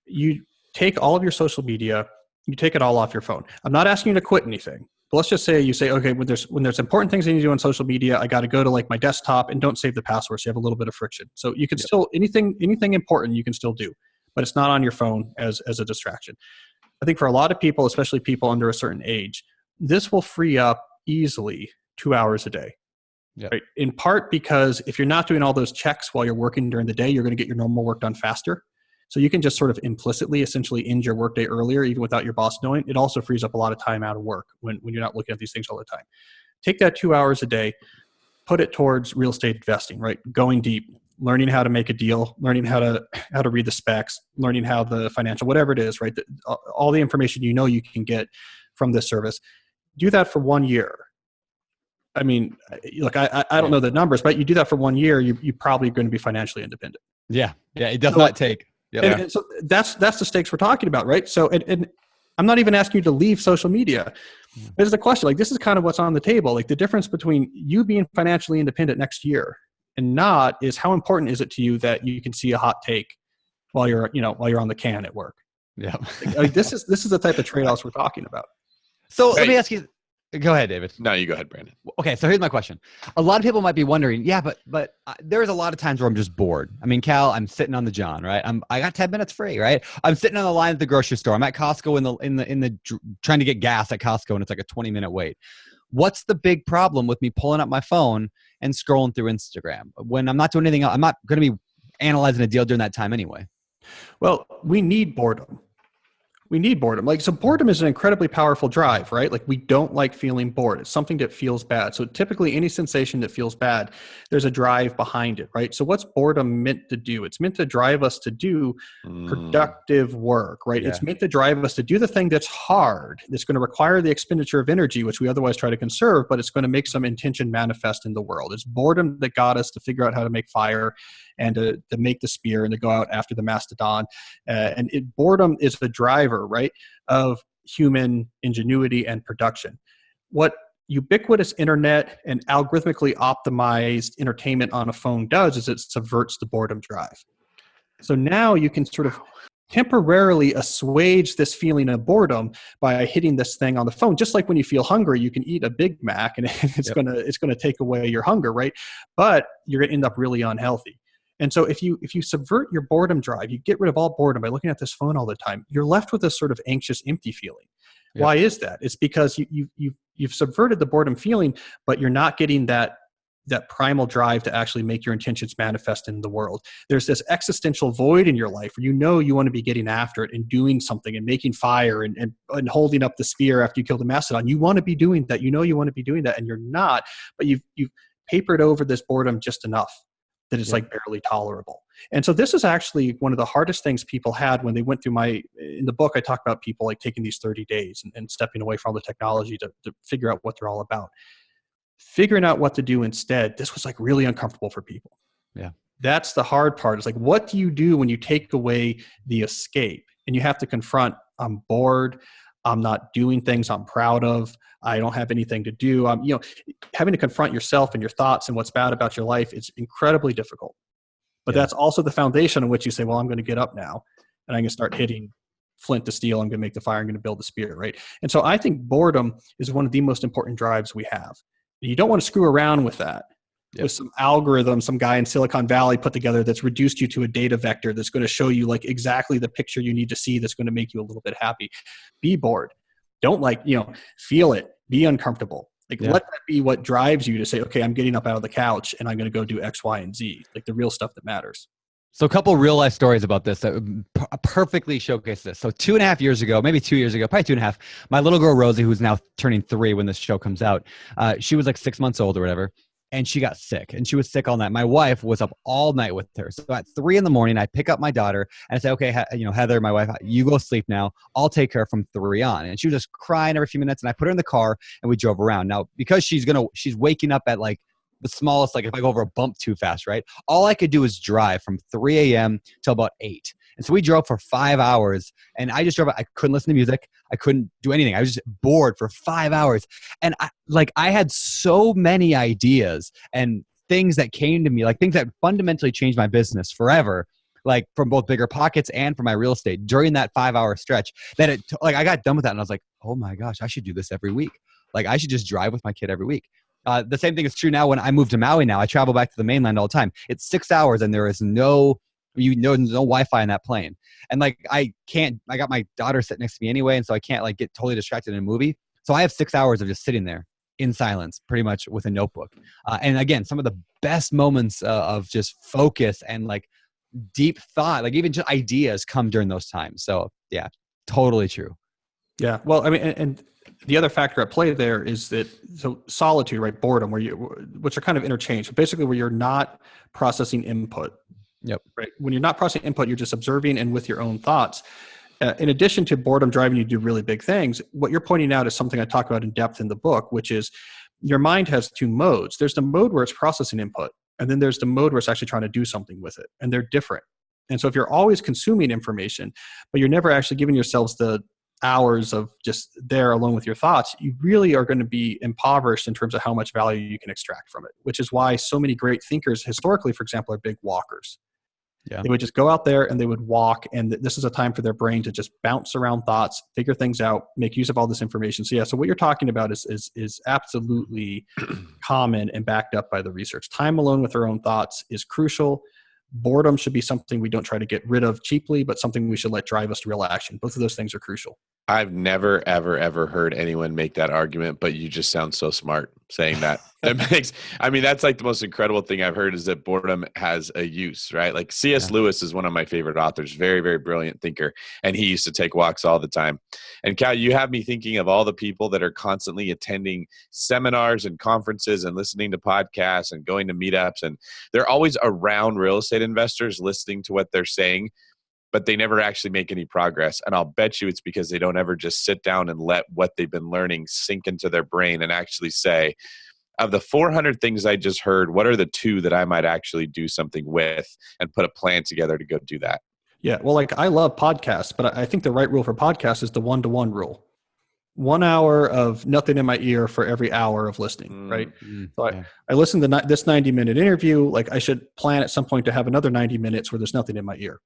you take all of your social media, you take it all off your phone. I'm not asking you to quit anything. But let's just say you say, okay, when there's important things I need to do on social media, I got to go to like my desktop, and don't save the password, so you have a little bit of friction. So you can still, anything important you can still do, but it's not on your phone as a distraction. I think for a lot of people, especially people under a certain age, this will free up easily 2 hours a day. Yep. Right? In part because if you're not doing all those checks while you're working during the day, you're going to get your normal work done faster. So you can just sort of implicitly essentially end your workday earlier, even without your boss knowing. It also frees up a lot of time out of work when you're not looking at these things all the time. Take that 2 hours a day, put it towards real estate investing, right? Going deep, learning how to make a deal, learning how to read the specs, learning how the financial, whatever it is, right? All the information you can get from this service. Do that for 1 year. I mean, look, I don't know the numbers, but you do that for 1 year, you're probably going to be financially independent. Yeah. It does not take. Yeah. And so that's the stakes we're talking about, right? So, and I'm not even asking you to leave social media. There's the question, like, this is kind of what's on the table. Like, the difference between you being financially independent next year and not is, how important is it to you that you can see a hot take while you're on the can at work? Yeah. Like, this is the type of trade-offs we're talking about. So let me ask you. Go ahead, David. No, you go ahead, Brandon. Okay, so here's my question. A lot of people might be wondering, yeah, but there's a lot of times where I'm just bored. I mean, Cal, I'm sitting on the John, right? I got 10 minutes free, right? I'm sitting on the line at the grocery store. I'm at Costco in the trying to get gas at Costco, and it's like a 20-minute wait. What's the big problem with me pulling up my phone and scrolling through Instagram when I'm not doing anything else? I'm not going to be analyzing a deal during that time anyway. Well, we need boredom. We need boredom. Like, so boredom is an incredibly powerful drive, right? Like, we don't like feeling bored. It's something that feels bad. So typically any sensation that feels bad, there's a drive behind it, right? So what's boredom meant to do? It's meant to drive us to do productive work, right? Yeah. It's meant to drive us to do the thing that's hard, that's going to require the expenditure of energy, which we otherwise try to conserve, but it's going to make some intention manifest in the world. It's boredom that got us to figure out how to make fire and to make the spear and to go out after the mastodon. Boredom is the driver, right, of human ingenuity and production. What ubiquitous internet and algorithmically optimized entertainment on a phone does is it subverts the boredom drive. So now you can sort of temporarily assuage this feeling of boredom by hitting this thing on the phone. Just like when you feel hungry, you can eat a Big Mac and it's gonna take away your hunger, right? But you're gonna end up really unhealthy. And so if you subvert your boredom drive, you get rid of all boredom by looking at this phone all the time, you're left with this sort of anxious, empty feeling. Yep. Why is that? It's because you've subverted the boredom feeling, but you're not getting that primal drive to actually make your intentions manifest in the world. There's this existential void in your life where you want to be getting after it and doing something and making fire and holding up the spear after you kill the mastodon. You want to be doing that. You want to be doing that, and you're not, but you've papered over this boredom just enough that it's like barely tolerable. And so this is actually one of the hardest things people had when they went through in the book, I talk about people like taking these 30 days and stepping away from all the technology to figure out what they're all about. Figuring out what to do instead, this was like really uncomfortable for people. Yeah. That's the hard part. It's like, what do you do when you take away the escape and you have to confront, I'm bored, I'm not doing things I'm proud of, I don't have anything to do. Having to confront yourself and your thoughts and what's bad about your life is incredibly difficult. But that's also the foundation on which you say, well, I'm going to get up now and I'm going to start hitting flint to steel. I'm going to make the fire. I'm going to build the spear, right? And so I think boredom is one of the most important drives we have. You don't want to screw around with that. With some algorithm some guy in Silicon Valley put together that's reduced you to a data vector that's going to show you like exactly the picture you need to see that's going to make you a little bit happy. Be bored. Don't feel it. Be uncomfortable. Let that be what drives you to say, okay, I'm getting up out of the couch and I'm going to go do X, Y, and Z, like the real stuff that matters. So a couple real life stories about this that perfectly showcase this. So 2.5 years ago, maybe 2 years ago, probably 2.5, my little girl, Rosie, who's now turning 3 when this show comes out, she was like 6 months old or whatever. And she got sick, and she was sick all night. My wife was up all night with her. So at 3 a.m, I pick up my daughter and I say, okay, Heather, my wife, you go sleep now. I'll take her from 3 on. And she was just crying every few minutes. And I put her in the car and we drove around. Now, because she's waking up at like the smallest, like if I go over a bump too fast, right? All I could do is drive from 3 a.m. till about 8. And so we drove for 5 hours, and I just drove. I couldn't listen to music. I couldn't do anything. I was just bored for 5 hours. And I had so many ideas and things that came to me, like things that fundamentally changed my business forever, like from both BiggerPockets and from my real estate during that 5-hour stretch, that I got done with that. And I was like, oh my gosh, I should do this every week. Like I should just drive with my kid every week. The same thing is true now when I moved to Maui now. I travel back to the mainland all the time. It's 6 hours and there is no Wi-Fi in that plane. And like, I got my daughter sitting next to me anyway. And so I can't like get totally distracted in a movie. So I have 6 hours of just sitting there in silence, pretty much with a notebook. And again, some of the best moments of just focus and like deep thought, like even just ideas come during those times. So yeah, totally true. Yeah. Well, I mean, and the other factor at play there is that, so solitude, right? Boredom, which are kind of interchanged. Basically where you're not processing input. Yep. Right. When you're not processing input, you're just observing and with your own thoughts. In addition to boredom driving you to do really big things, what you're pointing out is something I talk about in depth in the book, which is your mind has 2 modes. There's the mode where it's processing input, and then there's the mode where it's actually trying to do something with it, and they're different. And so if you're always consuming information, but you're never actually giving yourselves the hours of just there alone with your thoughts, you really are going to be impoverished in terms of how much value you can extract from it, which is why so many great thinkers historically, for example, are big walkers. Yeah. They would just go out there and they would walk, and this is a time for their brain to just bounce around thoughts, figure things out, make use of all this information. So yeah, so what you're talking about is absolutely common and backed up by the research. Time alone with our own thoughts is crucial. Boredom should be something we don't try to get rid of cheaply, but something we should let drive us to real action. Both of those things are crucial. I've never, ever, ever heard anyone make that argument, but you just sound so smart saying that. That's like the most incredible thing I've heard is that boredom has a use, right? Like C.S. Yeah. Lewis is one of my favorite authors, very, very brilliant thinker. And he used to take walks all the time. And Cal, you have me thinking of all the people that are constantly attending seminars and conferences and listening to podcasts and going to meetups. And they're always around real estate investors listening to what they're saying, but they never actually make any progress. And I'll bet you it's because they don't ever just sit down and let what they've been learning sink into their brain and actually say, of the 400 things I just heard, what are the 2 that I might actually do something with and put a plan together to go do that? Yeah. Well, like I love podcasts, but I think the right rule for podcasts is the 1-to-1 rule. 1 hour of nothing in my ear for every hour of listening, right? So I listen to this 90-minute interview. Like I should plan at some point to have another 90 minutes where there's nothing in my ear.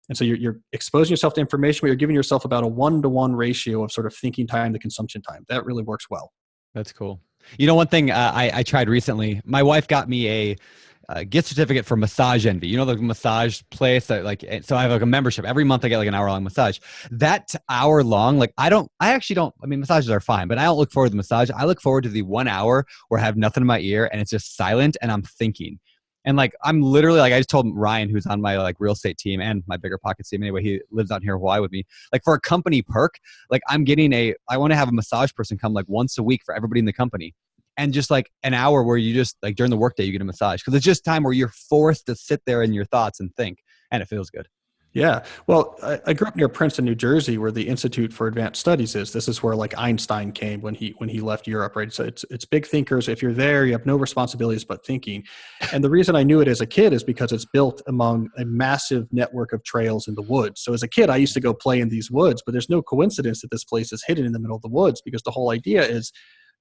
And so you're exposing yourself to information, but you're giving yourself about a 1-to-1 ratio of sort of thinking time to consumption time. That really works well. That's cool. You know, one thing I tried recently, my wife got me a gift certificate for Massage Envy. You know, the massage place that so I have like a membership. Every month I get like an hour long massage. That hour long, massages are fine, but I don't look forward to the massage. I look forward to the 1 hour where I have nothing in my ear and it's just silent and I'm thinking. And like, I'm literally like, I just told Ryan, who's on my like real estate team and my BiggerPockets team anyway, he lives out here in Hawaii with me. Like for a company perk, like I want to have a massage person come like once a week for everybody in the company. And just like an hour where you just like during the workday, you get a massage. Cause it's just time where you're forced to sit there in your thoughts and think, and it feels good. Yeah. Well, I grew up near Princeton, New Jersey, where the Institute for Advanced Studies is. This is where like Einstein came when he left Europe, right? So it's big thinkers. If you're there, you have no responsibilities but thinking. And the reason I knew it as a kid is because it's built among a massive network of trails in the woods. So as a kid, I used to go play in these woods, but there's no coincidence that this place is hidden in the middle of the woods because the whole idea is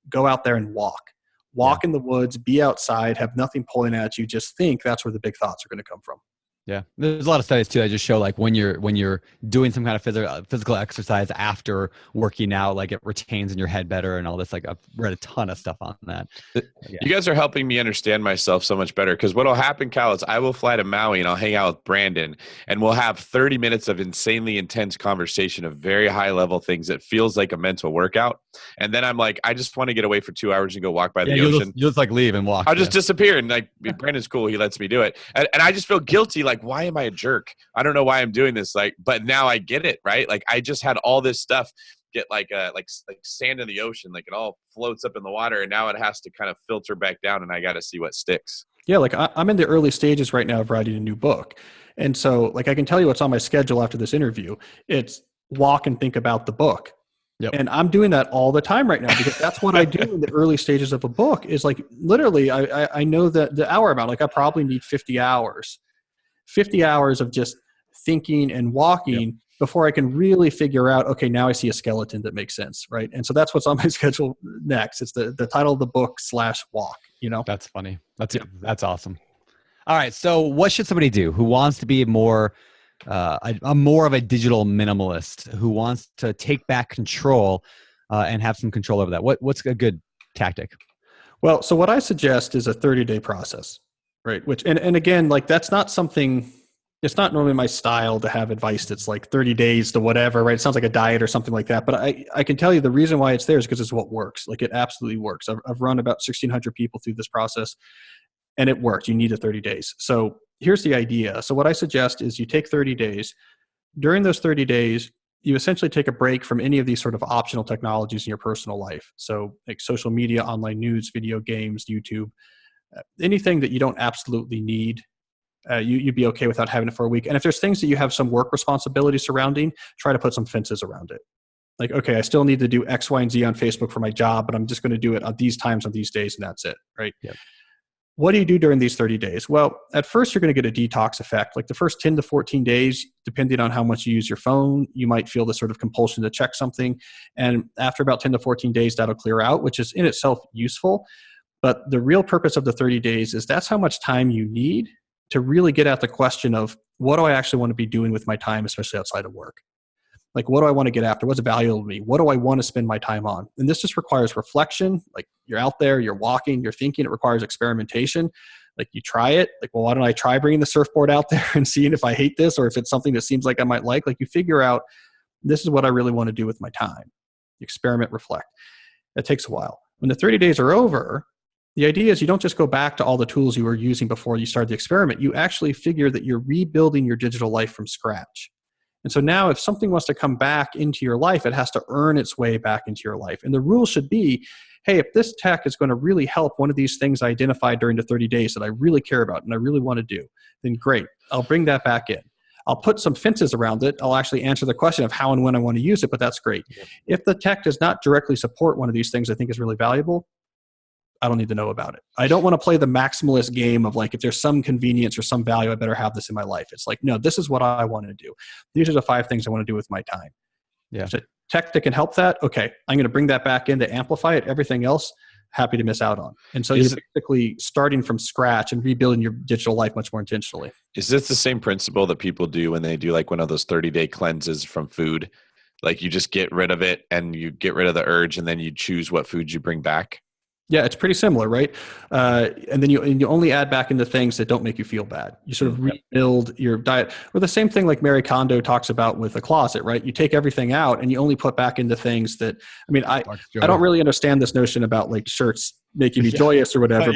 go out there and walk in the woods, be outside, have nothing pulling at you, just think. That's where the big thoughts are going to come from. Yeah. There's a lot of studies too that just show like when you're doing some kind of physical exercise after working out, like it retains in your head better and all this. Like I've read a ton of stuff on that. Yeah. You guys are helping me understand myself so much better because what'll happen, Cal, is I will fly to Maui and I'll hang out with Brandon and we'll have 30 minutes of insanely intense conversation of very high level things that feels like a mental workout. And then I'm like, I just want to get away for 2 hours and go walk by the ocean. You'll just like leave and walk. I'll just disappear and like Brandon's cool. He lets me do it. And I just feel guilty. Like, why am I a jerk? I don't know why I'm doing this. Like, but now I get it, right? Like I just had all this stuff get like sand in the ocean. Like it all floats up in the water and now it has to kind of filter back down and I got to see what sticks. Yeah. Like I'm in the early stages right now of writing a new book. And so like, I can tell you what's on my schedule after this interview. It's walk and think about the book. Yep. And I'm doing that all the time right now because that's what I do in the early stages of a book is like, literally, I know that the hour amount, like I probably need 50 hours of just thinking and walking before I can really figure out, okay, now I see a skeleton that makes sense. Right. And so that's what's on my schedule next. It's the title of the book /walk, you know? That's funny. That's awesome. All right. So what should somebody do who wants to be more of a digital minimalist, who wants to take back control and have some control over that? What's a good tactic? Well, so what I suggest is a 30-day process, right? Which, and again, like that's not something, it's not normally my style to have advice that's like 30 days to whatever, right? It sounds like a diet or something like that. But I can tell you the reason why it's there is because it's what works. Like it absolutely works. I've run about 1,600 people through this process and it works. You need the 30 days. So here's the idea. So what I suggest is you take 30 days. During those 30 days, you essentially take a break from any of these sort of optional technologies in your personal life. So like social media, online news, video games, YouTube, anything that you don't absolutely need, you'd be okay without having it for a week. And if there's things that you have some work responsibility surrounding, try to put some fences around it. Like, okay, I still need to do X, Y, and Z on Facebook for my job, but I'm just going to do it on these times, on these days, and that's it, right? Yep. What do you do during these 30 days? Well, at first, you're going to get a detox effect. Like the first 10 to 14 days, depending on how much you use your phone, you might feel this sort of compulsion to check something. And after about 10 to 14 days, that'll clear out, which is in itself useful. But the real purpose of the 30 days is that's how much time you need to really get at the question of what do I actually want to be doing with my time, especially outside of work? Like, what do I want to get after? What's valuable to me? What do I want to spend my time on? And this just requires reflection. Like you're out there, you're walking, you're thinking. It requires experimentation. Like you try it. Like, well, why don't I try bringing the surfboard out there and seeing if I hate this or if it's something that seems like I might like? Like you figure out This is what I really want to do with my time. Experiment, reflect. It takes a while. When the 30 days are over, the idea is you don't just go back to all the tools you were using before you started the experiment. You actually figure that you're rebuilding your digital life from scratch. And so now if something wants to come back into your life, it has to earn its way back into your life. And the rule should be, hey, if this tech is going to really help one of these things I identified during the 30 days that I really care about and I really want to do, then great, I'll bring that back in. I'll put some fences around it. I'll actually answer the question of how and when I want to use it, but that's great. Yeah. If the tech does not directly support one of these things I think is really valuable, I don't need to know about it. I don't want to play the maximalist game of like, if there's some convenience or some value, I better have this in my life. It's like, no, this is what I want to do. These are the 5 things I want to do with my time. Yeah. So tech that can help that, okay, I'm going to bring that back in to amplify it. Everything else, happy to miss out on. And so you're basically starting from scratch and rebuilding your digital life much more intentionally. Is this the same principle that people do when they do like one of those 30-day cleanses from food? Like you just get rid of it and you get rid of the urge and then you choose what foods you bring back? Yeah, it's pretty similar, right? And then you only add back into things that don't make you feel bad. You sort of rebuild your diet. Or the same thing like Mary Kondo talks about with the closet, right? You take everything out and you only put back into things that, I mean, I don't really understand this notion about like shirts making me joyous or whatever,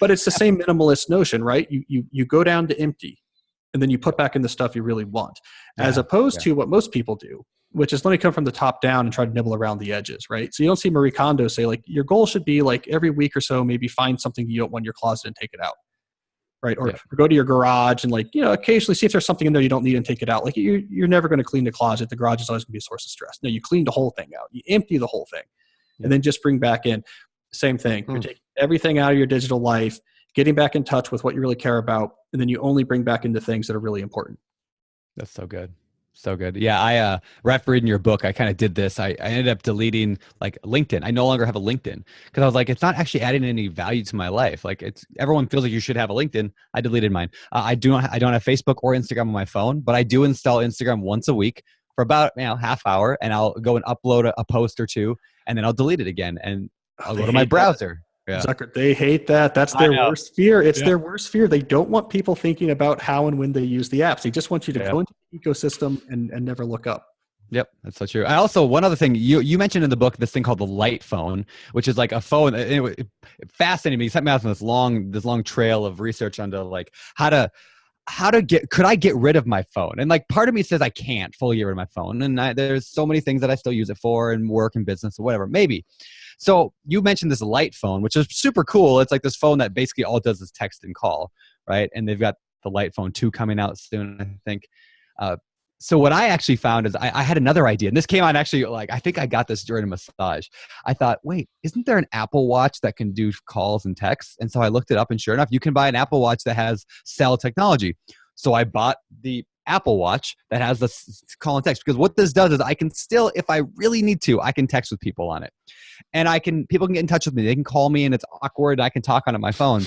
but it's the same minimalist notion, right? You go down to empty and then you put back in the stuff you really want, as opposed to what most people do, which is let me come from the top down and try to nibble around the edges, right? So you don't see Marie Kondo say like, your goal should be like every week or so, maybe find something you don't want in your closet and take it out, right? Or go to your garage and like, occasionally see if there's something in there you don't need and take it out. Like you're never going to clean the closet. The garage is always going to be a source of stress. No, you clean the whole thing out. You empty the whole thing and then just bring back in. Same thing. You're taking everything out of your digital life, getting back in touch with what you really care about, and then you only bring back into things that are really important. That's so good. So good. Yeah. After reading your book, I kind of did this. I ended up deleting like LinkedIn. I no longer have a LinkedIn because I was like, it's not actually adding any value to my life. Like everyone feels like you should have a LinkedIn. I deleted mine. I don't have Facebook or Instagram on my phone, but I do install Instagram once a week for about half hour, and I'll go and upload a post or two, and then I'll delete it again, and I'll go to my browser. Yeah. Zucker, they hate that. That's their worst fear. It's their worst fear. They don't want people thinking about how and when they use the apps. They just want you to go into the ecosystem and never look up. Yep, that's so true. I also, one other thing, you mentioned in the book this thing called the light phone, which is like a phone. It fascinated me. You sent me out on this long trail of research onto like could I get rid of my phone? And like part of me says I can't fully get rid of my phone. And there's so many things that I still use it for and work and business or whatever, maybe. So you mentioned this light phone, which is super cool. It's like this phone that basically all it does is text and call, right? And they've got the light phone 2 coming out soon, I think. So what I actually found is I had another idea. And this came out actually, like, I think I got this during a massage. I thought, wait, isn't there an Apple Watch that can do calls and texts? And so I looked it up, and sure enough, you can buy an Apple Watch that has cell technology. So I bought the Apple Watch that has the call and text, because what this does is I can still, if I really need to, I can text with people on it. And people can get in touch with me. They can call me and it's awkward. I can talk on it my phone.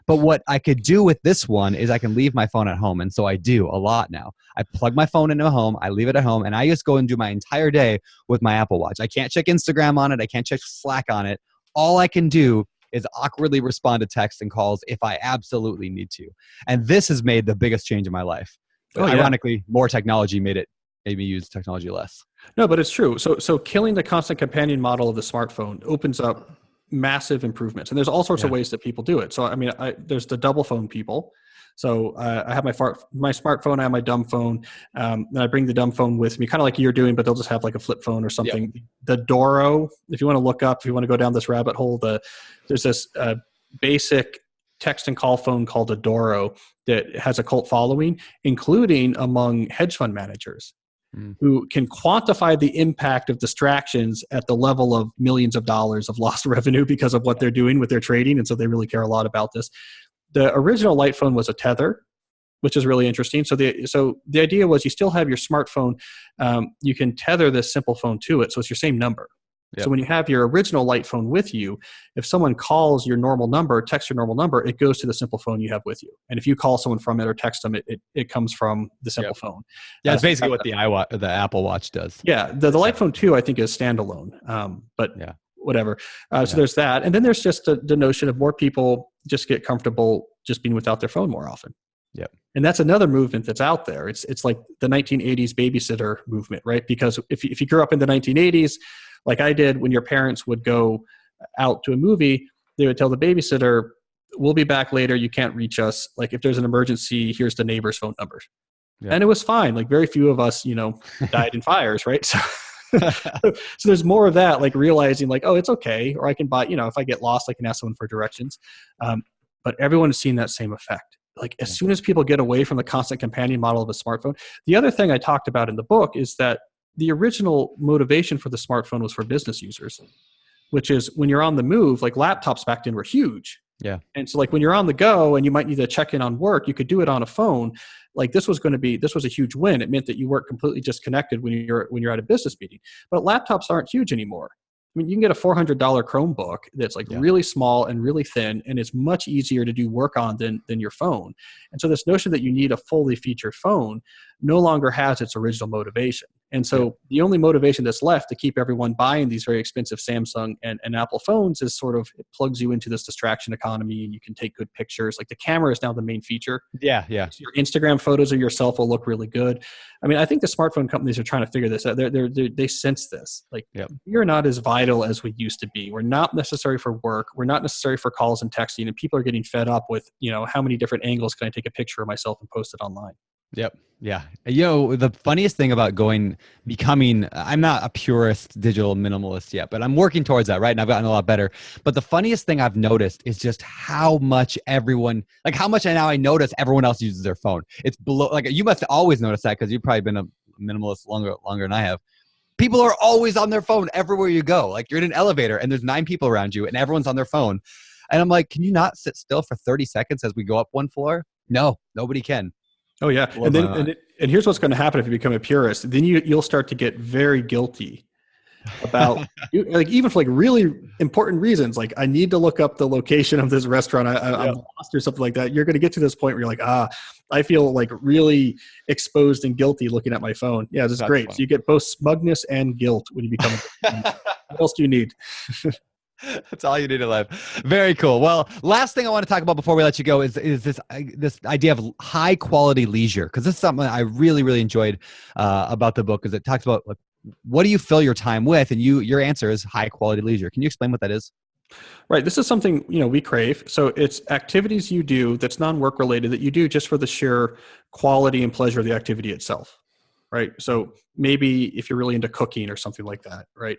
But what I could do with this one is I can leave my phone at home. And so I do a lot now. I plug my phone into home. I leave it at home. And I just go and do my entire day with my Apple Watch. I can't check Instagram on it. I can't check Slack on it. All I can do is awkwardly respond to texts and calls if I absolutely need to. And this has made the biggest change in my life. But ironically, more technology made me use technology less. No, but it's true. So killing the constant companion model of the smartphone opens up massive improvements. And there's all sorts of ways that people do it. So, I mean, there's the double phone people. So I have my smartphone, I have my dumb phone, and I bring the dumb phone with me, kind of like you're doing, but they'll just have like a flip phone or something. Yep. The Doro, if you want to look up, if you want to go down this rabbit hole, there's this basic text and call phone called a Doro that has a cult following, including among hedge fund managers who can quantify the impact of distractions at the level of millions of dollars of lost revenue because of what they're doing with their trading. And so they really care a lot about this. The original light phone was a tether, which is really interesting. So the idea was you still have your smartphone. You can tether this simple phone to it. So it's your same number. Yep. So when you have your original light phone with you, if someone calls your normal number, texts your normal number, it goes to the simple phone you have with you. And if you call someone from it or text them, it comes from the simple phone. Yeah, that's basically what the Apple Watch does. Yeah, the light phone 2, I think, is standalone. But whatever. So there's that. And then there's just the notion of more people just get comfortable just being without their phone more often. Yep. And that's another movement that's out there. It's like the 1980s babysitter movement, right? Because if you grew up in the 1980s, like I did, when your parents would go out to a movie, they would tell the babysitter, we'll be back later. You can't reach us. Like if there's an emergency, here's the neighbor's phone numbers. Yep. And it was fine. Like very few of us, died in fires, right? So, so there's more of that, like realizing like, oh, it's okay. Or I can buy, if I get lost, I can ask someone for directions. But everyone has seen that same effect. Like as soon as people get away from the constant companion model of a smartphone, the other thing I talked about in the book is that the original motivation for the smartphone was for business users, which is when you're on the move, like laptops back then were huge. Yeah. And so like when you're on the go and you might need to check in on work, you could do it on a phone. Like this was a huge win. It meant that you weren't completely disconnected when you're at a business meeting. But laptops aren't huge anymore. I mean, you can get a $400 Chromebook that's like really small and really thin, and it's much easier to do work on than your phone. And so this notion that you need a fully featured phone no longer has its original motivation. And so the only motivation that's left to keep everyone buying these very expensive Samsung and Apple phones is sort of, it plugs you into this distraction economy and you can take good pictures. Like the camera is now the main feature. Yeah. So your Instagram photos of yourself will look really good. I mean, I think the smartphone companies are trying to figure this out. They sense this. Like you're not as vital as we used to be. We're not necessary for work. We're not necessary for calls and texting. And people are getting fed up with, how many different angles can I take a picture of myself and post it online? Yep. Yeah. The funniest thing about becoming, I'm not a purist digital minimalist yet, but I'm working towards that, right? And I've gotten a lot better. But the funniest thing I've noticed is just how much I notice everyone else uses their phone. It's below, like you must always notice that because you've probably been a minimalist longer than I have. People are always on their phone everywhere you go. Like you're in an elevator and there's 9 people around you and everyone's on their phone. And I'm like, can you not sit still for 30 seconds as we go up one floor? No, nobody can. Oh yeah, and here's what's going to happen if you become a purist. Then you'll start to get very guilty about like even for like really important reasons. Like I need to look up the location of this restaurant. I'm lost or something like that. You're going to get to this point where you're like, I feel like really exposed and guilty looking at my phone. Yeah, this is great. Fun. So you get both smugness and guilt when you become. What else do you need? That's all you need in life. Very cool. Well, last thing I want to talk about before we let you go is this idea of high quality leisure, because this is something I really, really enjoyed about the book, because it talks about like, what do you fill your time with, and your answer is high quality leisure. Can you explain what that is? Right. This is something we crave. So it's activities you do that's non-work related that you do just for the sheer quality and pleasure of the activity itself. Right. So maybe if you're really into cooking or something like that, right?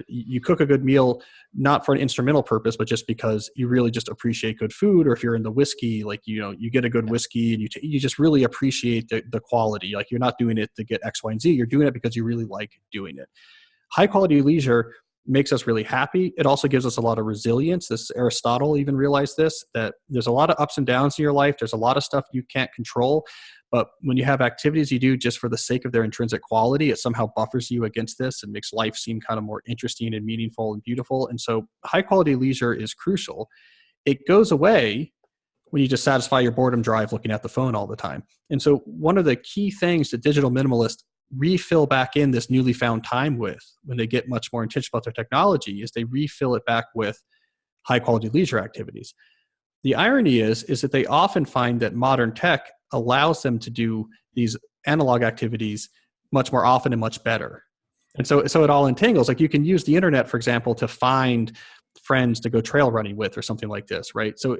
You cook a good meal, not for an instrumental purpose, but just because you really just appreciate good food. Or if you're into whiskey, like, you get a good whiskey and you just really appreciate the quality. Like you're not doing it to get X, Y, and Z. You're doing it because you really like doing it. High quality leisure makes us really happy. It also gives us a lot of resilience. Aristotle even realized this, that there's a lot of ups and downs in your life. There's a lot of stuff you can't control. But when you have activities you do just for the sake of their intrinsic quality, it somehow buffers you against this and makes life seem kind of more interesting and meaningful and beautiful. And so high quality leisure is crucial. It goes away when you just satisfy your boredom drive looking at the phone all the time. And so one of the key things that digital minimalists refill back in this newly found time with, when they get much more intentional about their technology, is they refill it back with high quality leisure activities. The irony is that they often find that modern tech allows them to do these analog activities much more often and much better. And so it all entangles. Like you can use the internet, for example, to find friends to go trail running with or something like this, right? So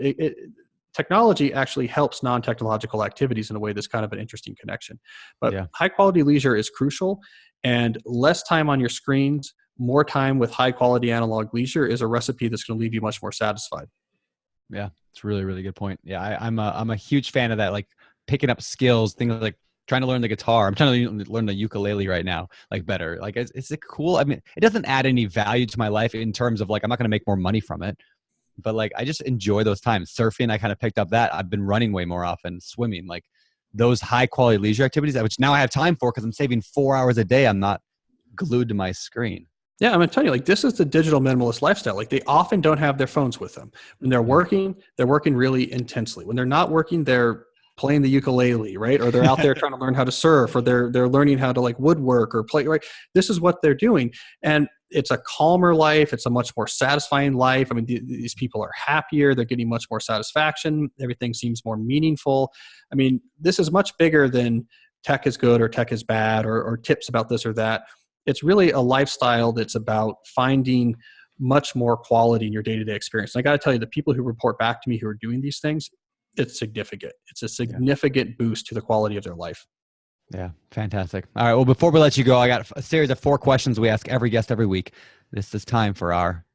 technology actually helps non-technological activities in a way that's kind of an interesting connection. But high quality leisure is crucial, and less time on your screens, more time with high quality analog leisure is a recipe that's going to leave you much more satisfied. Yeah, it's a really, really good point. Yeah, I'm a huge fan of that. Like picking up skills, things like trying to learn the guitar. I'm trying to learn the ukulele right now, like better. Like it's a cool. I mean, it doesn't add any value to my life in terms of like I'm not going to make more money from it, but like I just enjoy those times. Surfing, I kind of picked up that. I've been running way more often. Swimming, like those high quality leisure activities, which now I have time for because I'm saving 4 hours a day. I'm not glued to my screen. Yeah, I'm telling you, like this is the digital minimalist lifestyle. Like they often don't have their phones with them. When they're working really intensely. When they're not working, they're playing the ukulele, right? Or they're out there trying to learn how to surf, or they're learning how to like woodwork or play, right? This is what they're doing. And it's a calmer life. It's a much more satisfying life. I mean, these people are happier. They're getting much more satisfaction. Everything seems more meaningful. I mean, this is much bigger than tech is good or tech is bad or tips about this or that. It's really a lifestyle that's about finding much more quality in your day-to-day experience. And I got to tell you, the people who report back to me who are doing these things, it's significant. It's a significant boost to the quality of their life. Yeah, fantastic. All right, well, before we let you go, I got a series of 4 questions we ask every guest every week. This is time for our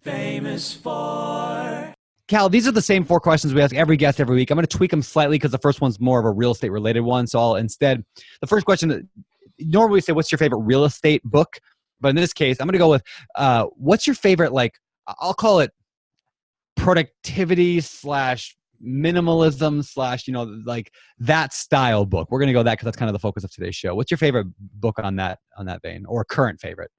Famous 4. Cal, these are the same 4 questions we ask every guest every week. I'm going to tweak them slightly because the first one's more of a real estate related one. So I'll instead, the first question, normally we say, what's your favorite real estate book? But in this case, I'm going to go with, what's your favorite, like, I'll call it productivity / minimalism / like that style book. We're going to go that because that's kind of the focus of today's show. What's your favorite book on that vein, or current favorite?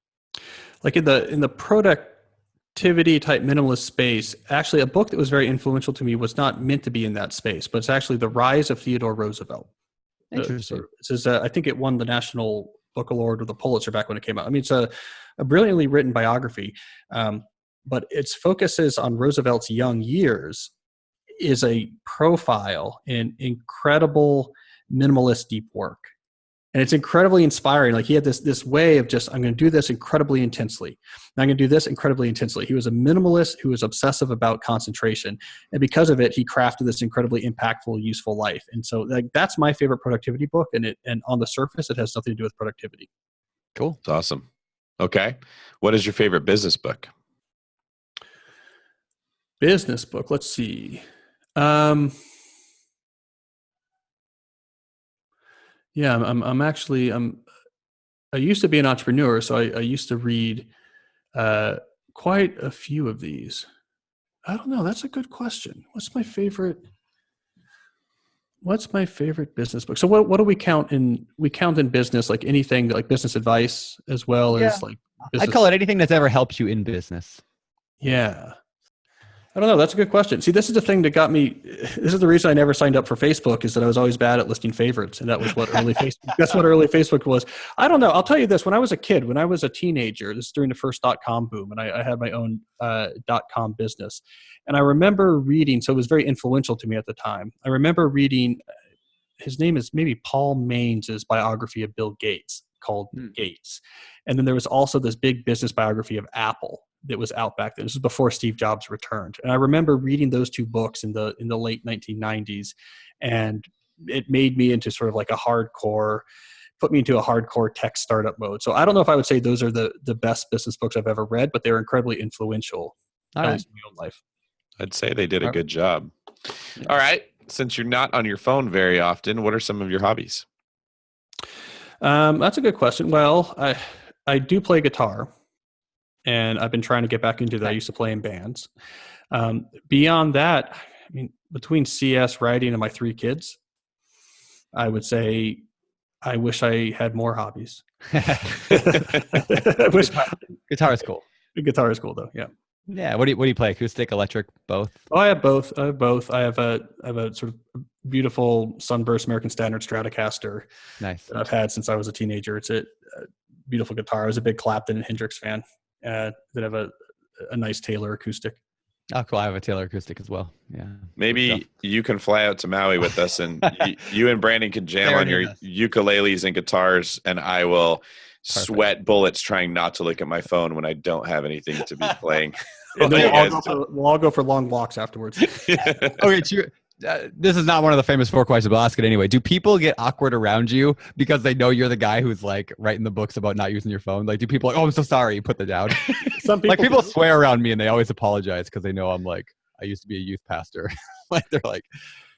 Like in the productivity type minimalist space, actually a book that was very influential to me was not meant to be in that space, but it's actually The Rise of Theodore Roosevelt. Interesting. I think it won the National Book Award or the Pulitzer back when it came out. I mean, it's a brilliantly written biography, but its focuses on Roosevelt's young years is a profile in incredible minimalist deep work. And it's incredibly inspiring. Like, he had this way of just, I'm going to do this incredibly intensely. I'm going to do this incredibly intensely. He was a minimalist who was obsessive about concentration. And because of it, he crafted this incredibly impactful, useful life. And so that's my favorite productivity book. And on the surface, it has nothing to do with productivity. Cool. It's awesome. Okay. What is your favorite business book? Business book. Let's see. Yeah, I used to be an entrepreneur, so I used to read quite a few of these. I don't know. That's a good question. What's my favorite business book? So what do we count in? We count in business like anything like business advice as well as like business. I call it anything that's ever helped you in business. Yeah. I don't know. That's a good question. See, this is the thing that got me. This is the reason I never signed up for Facebook, is that I was always bad at listing favorites. And that was what early Facebook, that's what early Facebook was. I don't know. I'll tell you this. When I was a kid, when I was a teenager, this is during the first .com boom, and I had my own .com business. And I remember reading, so it was very influential to me at the time. I remember reading, his name is maybe Paul Mains's biography of Bill Gates called Gates. And then there was also this big business biography of Apple that was out back then. This was before Steve Jobs returned. And I remember reading those 2 books in the late 1990s, and it made me into sort of like put me into a hardcore tech startup mode. So I don't know if I would say those are the best business books I've ever read, but they were incredibly influential in my own life. I'd say they did a good job. All right. Since you're not on your phone very often, what are some of your hobbies? That's a good question. Well, I do play guitar, and I've been trying to get back into that. I used to play in bands. Beyond that, I mean, between CS, writing, and my 3 kids, I would say I wish I had more hobbies. Guitar is cool. Guitar is cool, though. Yeah. Yeah. What do you play? Acoustic, electric, both? Oh, I have both. I have a sort of beautiful Sunburst American Standard Stratocaster. Nice. That I've had since I was a teenager. It's a beautiful guitar. I was a big Clapton and Hendrix fan. That have a nice Taylor acoustic. Oh, cool. I have a Taylor acoustic as well. Yeah. Maybe you can fly out to Maui with us, and you and Brandon can jam on your ukuleles and guitars, and I will sweat bullets trying not to look at my phone when I don't have anything to be playing. We'll all go for long walks afterwards. Okay, this is not one of the famous 4 questions, but I'll ask it anyway. Do people get awkward around you because they know you're the guy who's like writing the books about not using your phone? Like, do people like, oh, I'm so sorry, you put that down? Some people swear around me and they always apologize because they know I'm like, I used to be a youth pastor. Like, they're like,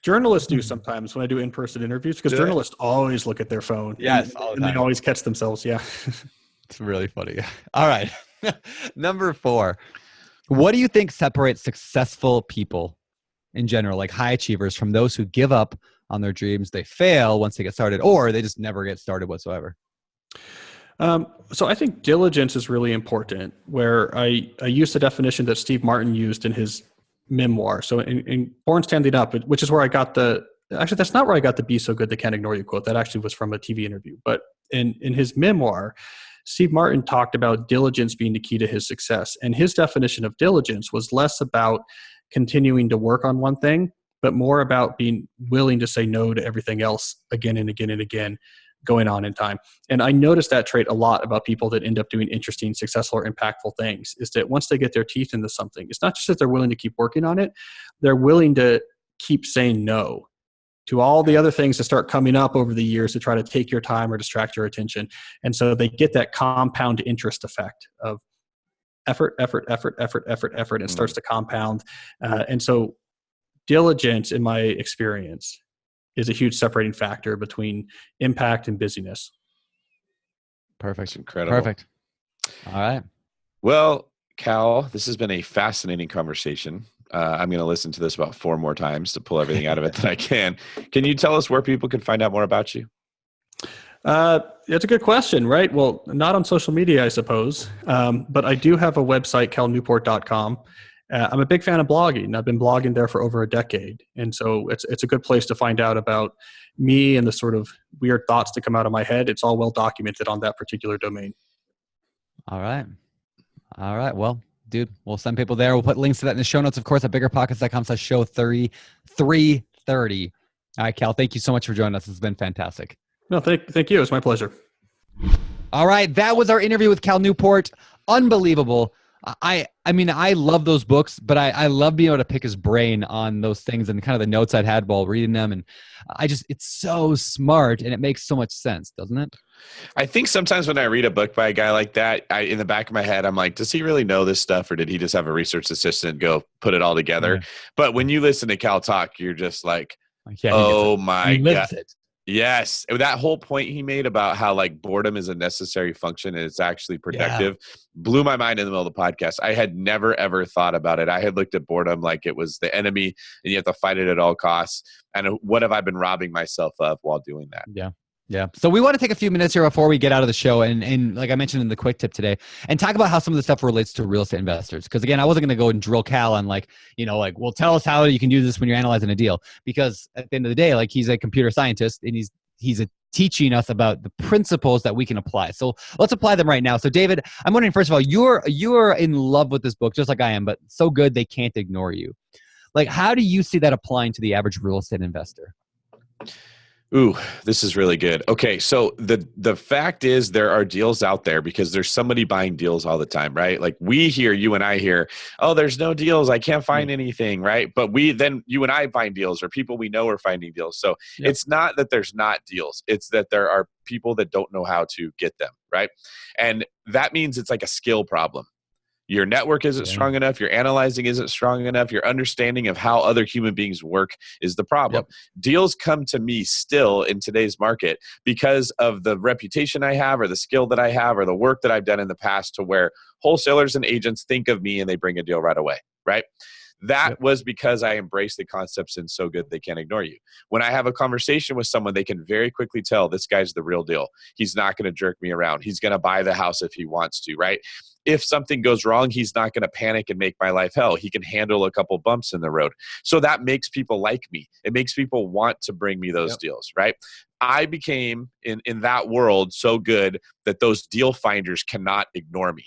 journalists do sometimes when I do in-person interviews, because journalists always look at their phone. Yes, and they always catch themselves. Yeah. It's really funny. All right. Number 4. What do you think separates successful people in general, like high achievers, from those who give up on their dreams, they fail once they get started, or they just never get started whatsoever? So I think diligence is really important, where I use the definition that Steve Martin used in his memoir. So in Born Standing Up, which is where I got actually, that's not where I got the "Be So Good They Can't Ignore You" quote. That actually was from a TV interview. But in his memoir, Steve Martin talked about diligence being the key to his success. And his definition of diligence was less about continuing to work on one thing, but more about being willing to say no to everything else again and again and again, going on in time. And I noticed that trait a lot about people that end up doing interesting, successful, or impactful things, is that once they get their teeth into something, it's not just that they're willing to keep working on it, they're willing to keep saying no to all the other things that start coming up over the years to try to take your time or distract your attention. And so they get that compound interest effect of effort, and it starts to compound. And so diligence, in my experience, is a huge separating factor between impact and busyness. Perfect. That's incredible. Perfect. All right. Well, Cal, this has been a fascinating conversation. I'm going to listen to this about 4 more times to pull everything out of it that I can. Can you tell us where people can find out more about you? That's a good question, right? Well, not on social media, I suppose. But I do have a website, calnewport.com. I'm a big fan of blogging. I've been blogging there for over a decade. And so it's a good place to find out about me and the sort of weird thoughts that come out of my head. It's all well documented on that particular domain. All right. Well, dude, we'll send people there. We'll put links to that in the show notes, of course, at biggerpockets.com/show 330. All right, Cal, thank you so much for joining us. It's been fantastic. No, thank you. It's my pleasure. All right. That was our interview with Cal Newport. Unbelievable. I mean, I love those books, but I love being able to pick his brain on those things and kind of the notes I'd had while reading them. And it's so smart and it makes so much sense, doesn't it? I think sometimes when I read a book by a guy like that, in the back of my head, I'm like, does he really know this stuff, or did he just have a research assistant go put it all together? Yeah. But when you listen to Cal talk, you're just like, oh my God. Yes. That whole point he made about how like boredom is a necessary function and it's actually productive blew my mind in the middle of the podcast. I had never, ever thought about it. I had looked at boredom like it was the enemy and you have to fight it at all costs. And what have I been robbing myself of while doing that? Yeah. Yeah. So we want to take a few minutes here before we get out of the show. And like I mentioned in the quick tip today, and talk about how some of the stuff relates to real estate investors. Because again, I wasn't going to go and drill Cal on well, tell us how you can do this when you're analyzing a deal. Because at the end of the day, like he's a computer scientist and he's teaching us about the principles that we can apply. So let's apply them right now. So David, I'm wondering, first of all, you're in love with this book, just like I am, but so good they can't ignore you. Like, how do you see that applying to the average real estate investor? Ooh, this is really good. Okay, so the fact is there are deals out there because there's somebody buying deals all the time, right? Like you and I hear, oh, there's no deals. I can't find anything, right? But you and I find deals, or people we know are finding deals. So It's not that there's not deals. It's that there are people that don't know how to get them, right? And that means it's like a skill problem. Your network isn't strong enough. Your analyzing isn't strong enough. Your understanding of how other human beings work is the problem. Deals come to me still in today's market because of the reputation I have, or the skill that I have, or the work that I've done in the past, to where wholesalers and agents think of me and they bring a deal right away, right? That was because I embraced the concepts in So Good They Can't Ignore You. When I have a conversation with someone, they can very quickly tell this guy's the real deal. He's not going to jerk me around. He's going to buy the house if he wants to, right? If something goes wrong, he's not going to panic and make my life hell. He can handle a couple bumps in the road. So that makes people like me. It makes people want to bring me those deals, right? I became, in that world, so good that those deal finders cannot ignore me.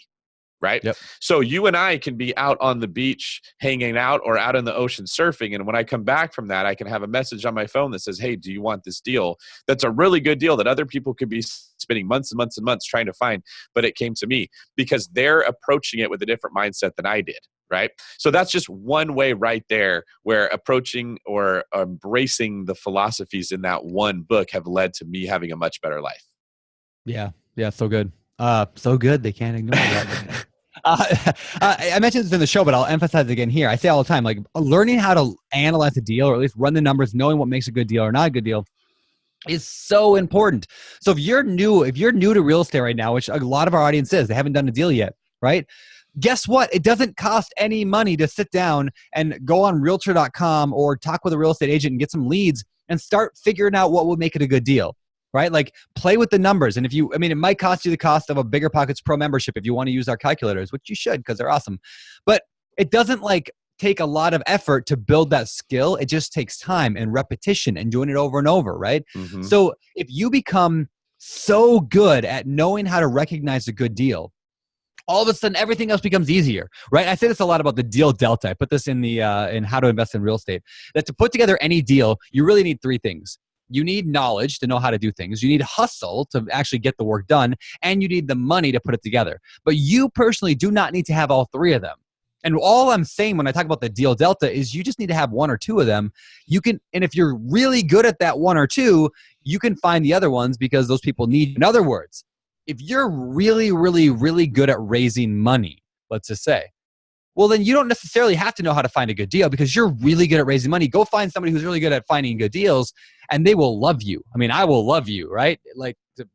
Right? So you and I can be out on the beach hanging out, or out in the ocean surfing. And when I come back from that, I can have a message on my phone that says, hey, do you want this deal? That's a really good deal that other people could be spending months and months and months trying to find, but it came to me because they're approaching it with a different mindset than I did. Right? So that's just one way right there where approaching or embracing the philosophies in that one book have led to me having a much better life. Yeah. Yeah. So good. So good. They can't ignore that. I mentioned this in the show, but I'll emphasize it again here. I say all the time, like learning how to analyze a deal, or at least run the numbers, knowing what makes a good deal or not a good deal, is so important. So if you're new to real estate right now, which a lot of our audience is, they haven't done a deal yet, right? Guess what? It doesn't cost any money to sit down and go on realtor.com or talk with a real estate agent and get some leads and start figuring out what will make it a good deal. Right? Like play with the numbers. And it might cost you the cost of a BiggerPockets Pro membership if you want to use our calculators, which you should because they're awesome. But it doesn't take a lot of effort to build that skill. It just takes time and repetition and doing it over and over, right? Mm-hmm. So if you become so good at knowing how to recognize a good deal, all of a sudden everything else becomes easier, right? I say this a lot about the deal delta. I put this in the in how to invest in real estate. That to put together any deal, you really need three things. You need knowledge to know how to do things. You need hustle to actually get the work done, and you need the money to put it together. But you personally do not need to have all three of them. And all I'm saying when I talk about the deal delta is you just need to have one or two of them. You can, and if you're really good at that one or two, you can find the other ones because those people need. In other words, if you're really, really, really good at raising money, let's just say, well, then you don't necessarily have to know how to find a good deal because you're really good at raising money. Go find somebody who's really good at finding good deals and they will love you. I mean, I will love you, right? Like to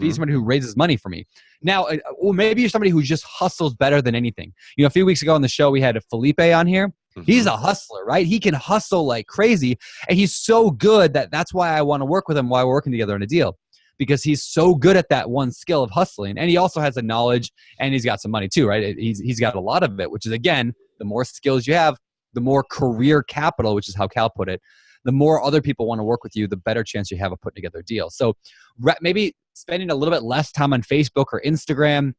be somebody who raises money for me. Now, well, maybe you're somebody who just hustles better than anything. You know, a few weeks ago on the show, we had Felipe on here. He's a hustler, right? He can hustle like crazy. And he's so good that that's why I want to work with him while we're working together on a deal. Because he's so good at that one skill of hustling. And he also has the knowledge and he's got some money too, right? He's got a lot of it, which is, again, the more skills you have, the more career capital, which is how Cal put it, the more other people want to work with you, the better chance you have of putting together a deal. So maybe spending a little bit less time on Facebook or Instagram,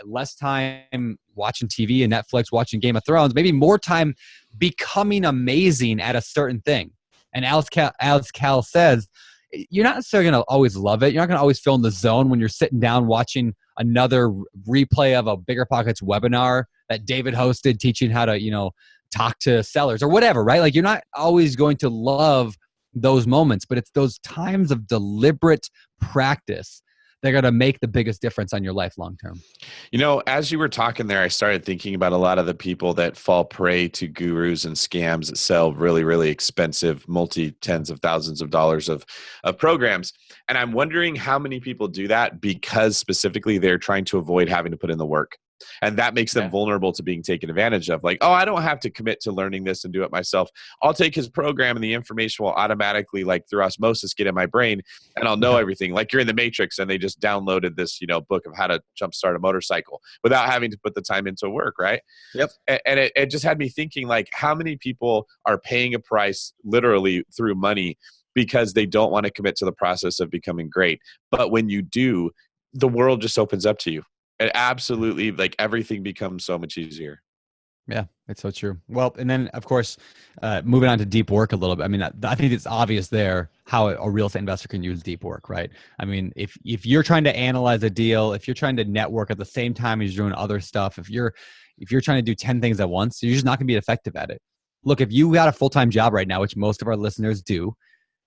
less time watching TV and Netflix, watching Game of Thrones, maybe more time becoming amazing at a certain thing. And as Cal says, you're not necessarily going to always love it. You're not going to always feel in the zone when you're sitting down watching another replay of a BiggerPockets webinar that David hosted teaching how to, talk to sellers or whatever, right? Like you're not always going to love those moments, but it's those times of deliberate practice that are going to make the biggest difference on your life long term. As you were talking there, I started thinking about a lot of the people that fall prey to gurus and scams that sell really, really expensive, multi-tens of thousands of dollars of programs. And I'm wondering how many people do that because specifically they're trying to avoid having to put in the work. And that makes them vulnerable to being taken advantage of. Like, oh, I don't have to commit to learning this and do it myself. I'll take his program and the information will automatically, like through osmosis, get in my brain and I'll know everything. Like you're in the Matrix and they just downloaded this, book of how to jumpstart a motorcycle without having to put the time into work, right? Yep. And it just had me thinking, like, how many people are paying a price literally through money because they don't want to commit to the process of becoming great. But when you do, the world just opens up to you. It absolutely, like everything becomes so much easier. Yeah, it's so true. Well, and then of course, moving on to deep work a little bit. I mean, I think it's obvious there how a real estate investor can use deep work, right? I mean, if you're trying to analyze a deal, if you're trying to network at the same time as you're doing other stuff, if you're trying to do 10 things at once, you're just not going to be effective at it. Look, if you got a full-time job right now, which most of our listeners do,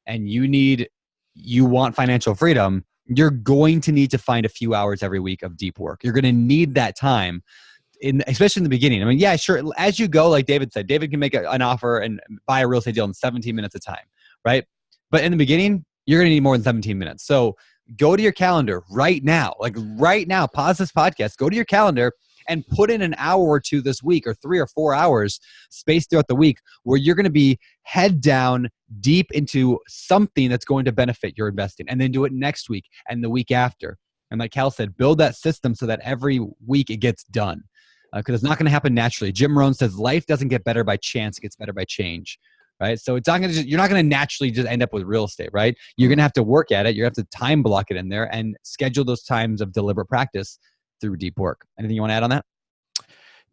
and you want financial freedom, you're going to need to find a few hours every week of deep work. You're going to need that time, especially in the beginning. I mean, yeah, sure. As you go, like David said, David can make an offer and buy a real estate deal in 17 minutes of time, right? But in the beginning, you're going to need more than 17 minutes. So go to your calendar right now, pause this podcast, go to your calendar and put in an hour or two this week or 3 or 4 hours spaced throughout the week where you're going to be head down deep into something that's going to benefit your investing, and then do it next week and the week after. And like Cal said, build that system so that every week it gets done because it's not going to happen naturally. Jim Rohn says life doesn't get better by chance, it gets better by change. Right. So it's not going to you're not going to naturally just end up with real estate, right? You're going to have to work at it. You have to time block it in there and schedule those times of deliberate practice through deep work. Anything you want to add on that?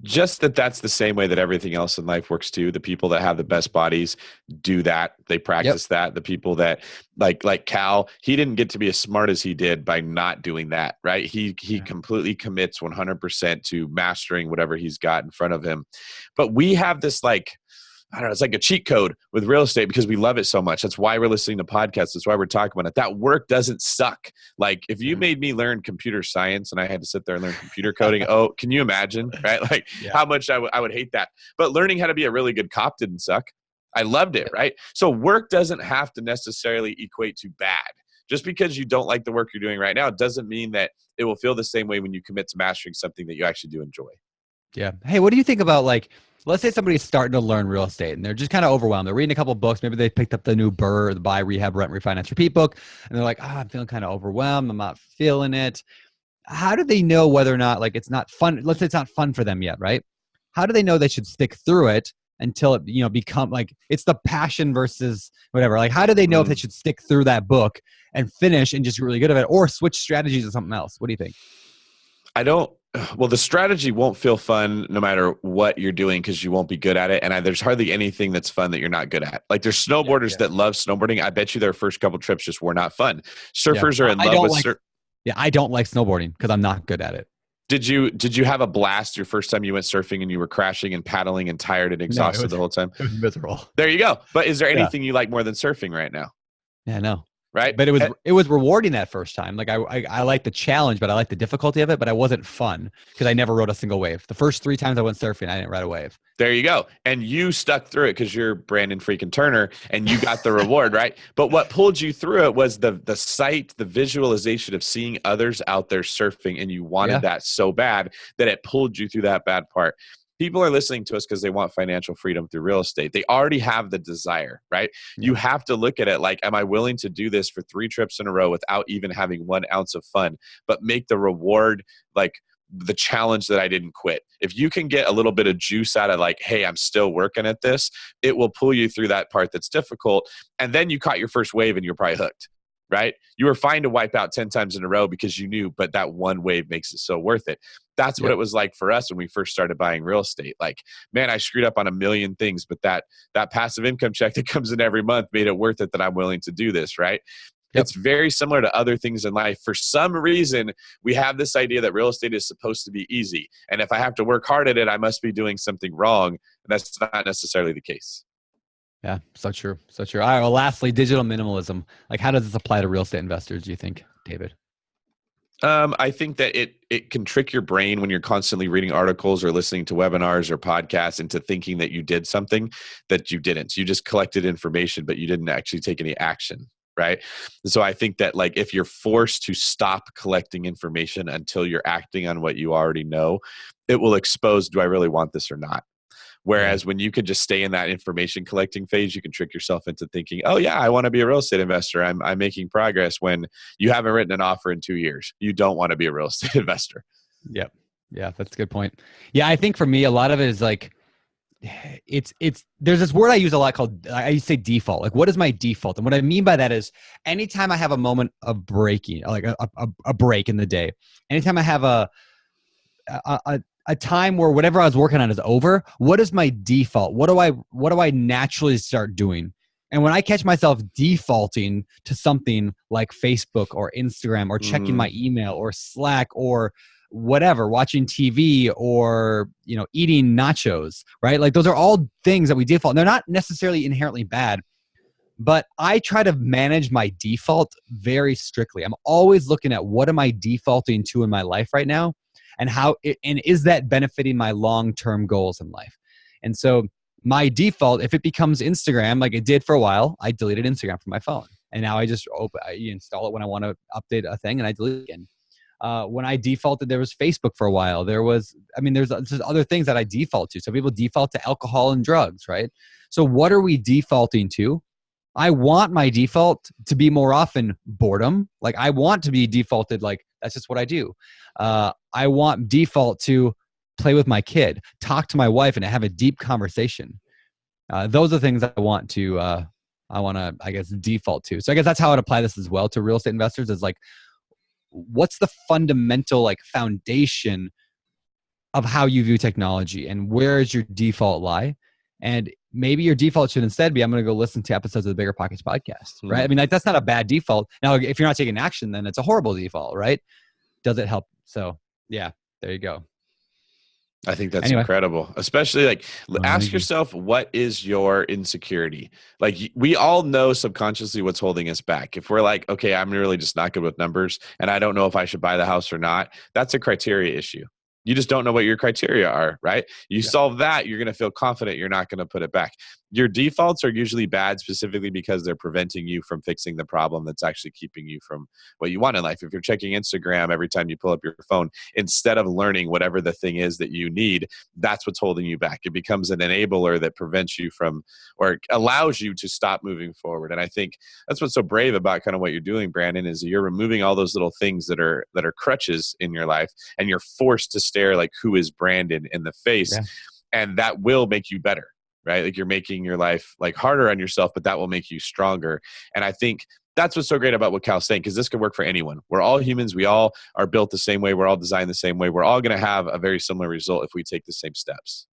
Just that's the same way that everything else in life works too. The people that have the best bodies do that. They practice that. The people that like Cal, he didn't get to be as smart as he did by not doing that, right? He completely commits 100% to mastering whatever he's got in front of him. But we have this I don't know, it's like a cheat code with real estate because we love it so much. That's why we're listening to podcasts. That's why we're talking about it. That work doesn't suck. Like if you made me learn computer science and I had to sit there and learn computer coding, oh, can you imagine, right? Like how much I would hate that. But learning how to be a really good cop didn't suck. I loved it, right? So work doesn't have to necessarily equate to bad. Just because you don't like the work you're doing right now doesn't mean that it will feel the same way when you commit to mastering something that you actually do enjoy. Yeah. Hey, what do you think about let's say somebody's starting to learn real estate and they're just kind of overwhelmed. They're reading a couple of books. Maybe they picked up the new BRRRR, the Buy, Rehab, Rent, Refinance, Repeat book. And they're like, I'm feeling kind of overwhelmed. I'm not feeling it. How do they know whether or not it's not fun? Let's say it's not fun for them yet, right? How do they know they should stick through it until it, become like, it's the passion versus whatever. Like, how do they know if they should stick through that book and finish and just really good at it, or switch strategies to something else? What do you think? Well, the strategy won't feel fun no matter what you're doing because you won't be good at it. And there's hardly anything that's fun that you're not good at. Like, there's snowboarders that love snowboarding. I bet you their first couple trips just were not fun. Surfers are in love with I don't like snowboarding because I'm not good at it. Did you have a blast your first time you went surfing and you were crashing and paddling and tired and exhausted the whole time? It was miserable. There you go. But is there anything you like more than surfing right now? Yeah, no. Right. But it was rewarding that first time. Like, I like the challenge, but I like the difficulty of it, but I wasn't fun because I never rode a single wave. The first 3 times I went surfing, I didn't ride a wave. There you go. And you stuck through it because you're Brandon freaking Turner and you got the reward, right? But what pulled you through it was the sight, the visualization of seeing others out there surfing, and you wanted that so bad that it pulled you through that bad part. People are listening to us because they want financial freedom through real estate. They already have the desire, right? Yeah. You have to look at it like, am I willing to do this for 3 trips in a row without even having 1 ounce of fun, but make the reward like the challenge that I didn't quit? If you can get a little bit of juice out of like, hey, I'm still working at this, it will pull you through that part that's difficult. And then you caught your first wave and you're probably hooked. Right? You were fine to wipe out 10 times in a row because you knew, but that one wave makes it so worth it. That's what it was like for us when we first started buying real estate. Like, man, I screwed up on a million things, but that passive income check that comes in every month made it worth it that I'm willing to do this, right? It's very similar to other things in life. For some reason, we have this idea that real estate is supposed to be easy. And if I have to work hard at it, I must be doing something wrong. And that's not necessarily the case. Yeah, so true. So true. All right, well, lastly, digital minimalism. Like, how does this apply to real estate investors, do you think, David? I think that it can trick your brain when you're constantly reading articles or listening to webinars or podcasts into thinking that you did something that you didn't. You just collected information, but you didn't actually take any action, right? And so I think that, like, if you're forced to stop collecting information until you're acting on what you already know, it will expose, do I really want this or not? Whereas when you can just stay in that information collecting phase, you can trick yourself into thinking, oh yeah, I want to be a real estate investor. I'm making progress, when you haven't written an offer in 2 years. You don't want to be a real estate investor. Yep. Yeah, that's a good point. Yeah, I think for me, a lot of it is like, it's there's this word I use a lot called, I say default. Like, what is my default? And what I mean by that is, anytime I have a moment of breaking, like a break in the day, anytime I have a time where whatever I was working on is over, what is my default? What do I naturally start doing? And when I catch myself defaulting to something like Facebook or Instagram or checking my email or Slack or whatever, watching TV or, eating nachos, right? Like, those are all things that we default. And they're not necessarily inherently bad, but I try to manage my default very strictly. I'm always looking at, what am I defaulting to in my life right now? And and is that benefiting my long-term goals in life? And so my default, if it becomes Instagram, like it did for a while, I deleted Instagram from my phone. And now I just install it when I want to update a thing, and I delete it again. When I defaulted, there was Facebook for a while. There's other things that I default to. So people default to alcohol and drugs, right? So what are we defaulting to? I want my default to be more often boredom. Like, I want to be defaulted, like, that's just what I do. I want default to play with my kid, talk to my wife, and have a deep conversation. Those are things I want to, I guess, default to. So I guess that's how I'd apply this as well to real estate investors, is like, what's the fundamental, like, foundation of how you view technology, and where is your default lie? And maybe your default should instead be, I'm going to go listen to episodes of the BiggerPockets podcast, right? I mean, like, that's not a bad default. Now, if you're not taking action, then it's a horrible default, right? Does it help? So yeah, there you go. I think that's incredible. Especially, like, ask yourself, what is your insecurity? Like, we all know subconsciously what's holding us back. If we're like, okay, I'm really just not good with numbers and I don't know if I should buy the house or not, that's a criteria issue. You just don't know what your criteria are, right? You solve that, you're going to feel confident you're not going to put it back. Your defaults are usually bad specifically because they're preventing you from fixing the problem that's actually keeping you from what you want in life. If you're checking Instagram every time you pull up your phone, instead of learning whatever the thing is that you need, that's what's holding you back. It becomes an enabler that prevents you from, or allows you to stop moving forward. And I think that's what's so brave about kind of what you're doing, Brandon, is you're removing all those little things that are crutches in your life, and you're forced to stare like, who is Brandon, in the face. Yeah. And that will make you better. right? Like you're making your life like harder on yourself, but that will make you stronger. And I think that's what's so great about what Cal's saying, because this could work for anyone. We're all humans. We all are built the same way. We're all designed the same way. We're all going to have a very similar result if we take the same steps.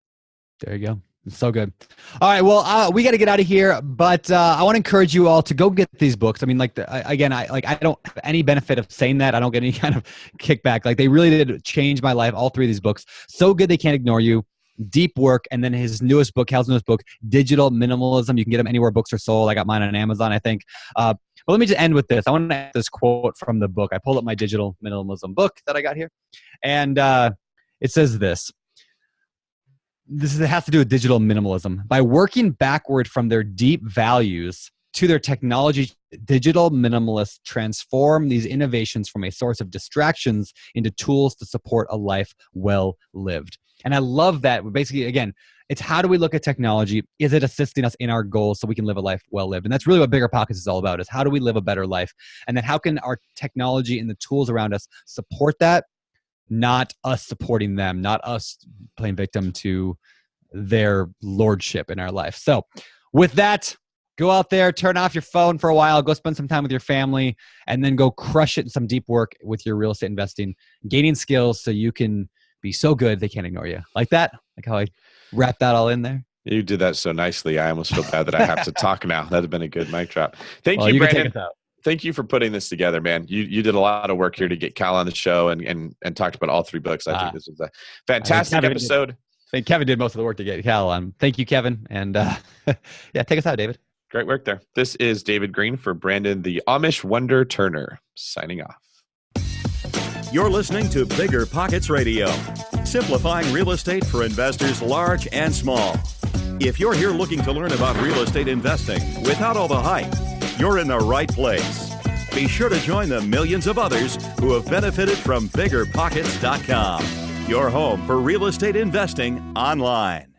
There you go. So good. All right. Well, we got to get out of here, but I want to encourage you all to go get these books. I mean, like, I don't have any benefit of saying that. I don't get any kind of kickback. Like, they really did change my life. All three of these books. So good. They Can't Ignore You, Deep Work, and then his newest book, Cal's newest book, Digital Minimalism. You can get them anywhere books are sold. I got mine on Amazon, I think. But let me just end with this. I want to add this quote from the book. I pulled up my Digital Minimalism book that I got here, and it says this. It has to do with digital minimalism. By working backward from their deep values to their technology, digital minimalists transform these innovations from a source of distractions into tools to support a life well lived. And I love that. Basically, again, it's how do we look at technology? Is it assisting us in our goals so we can live a life well lived? And that's really what BiggerPockets is all about, is how do we live a better life? And then how can our technology and the tools around us support that? Not us supporting them, not us playing victim to their lordship in our life. So with that, go out there, turn off your phone for a while, go spend some time with your family, and then go crush it in some deep work with your real estate investing, gaining skills so you can be so good they can't ignore you. Like that? Like how I wrapped that all in there? You did that so nicely. I almost feel bad that I have to talk now. That'd have been a good mic drop. Thank you, Brandon. Thank you for putting this together, man. You did a lot of work here to get Cal on the show and talked about all three books. I think this was a fantastic episode. I think Kevin did most of the work to get Cal on. Thank you, Kevin. And yeah, take us out, David. Great work there. This is David Green for Brandon, the Amish Wonder Turner, signing off. You're listening to BiggerPockets Radio, simplifying real estate for investors large and small. If you're here looking to learn about real estate investing without all the hype, you're in the right place. Be sure to join the millions of others who have benefited from BiggerPockets.com, your home for real estate investing online.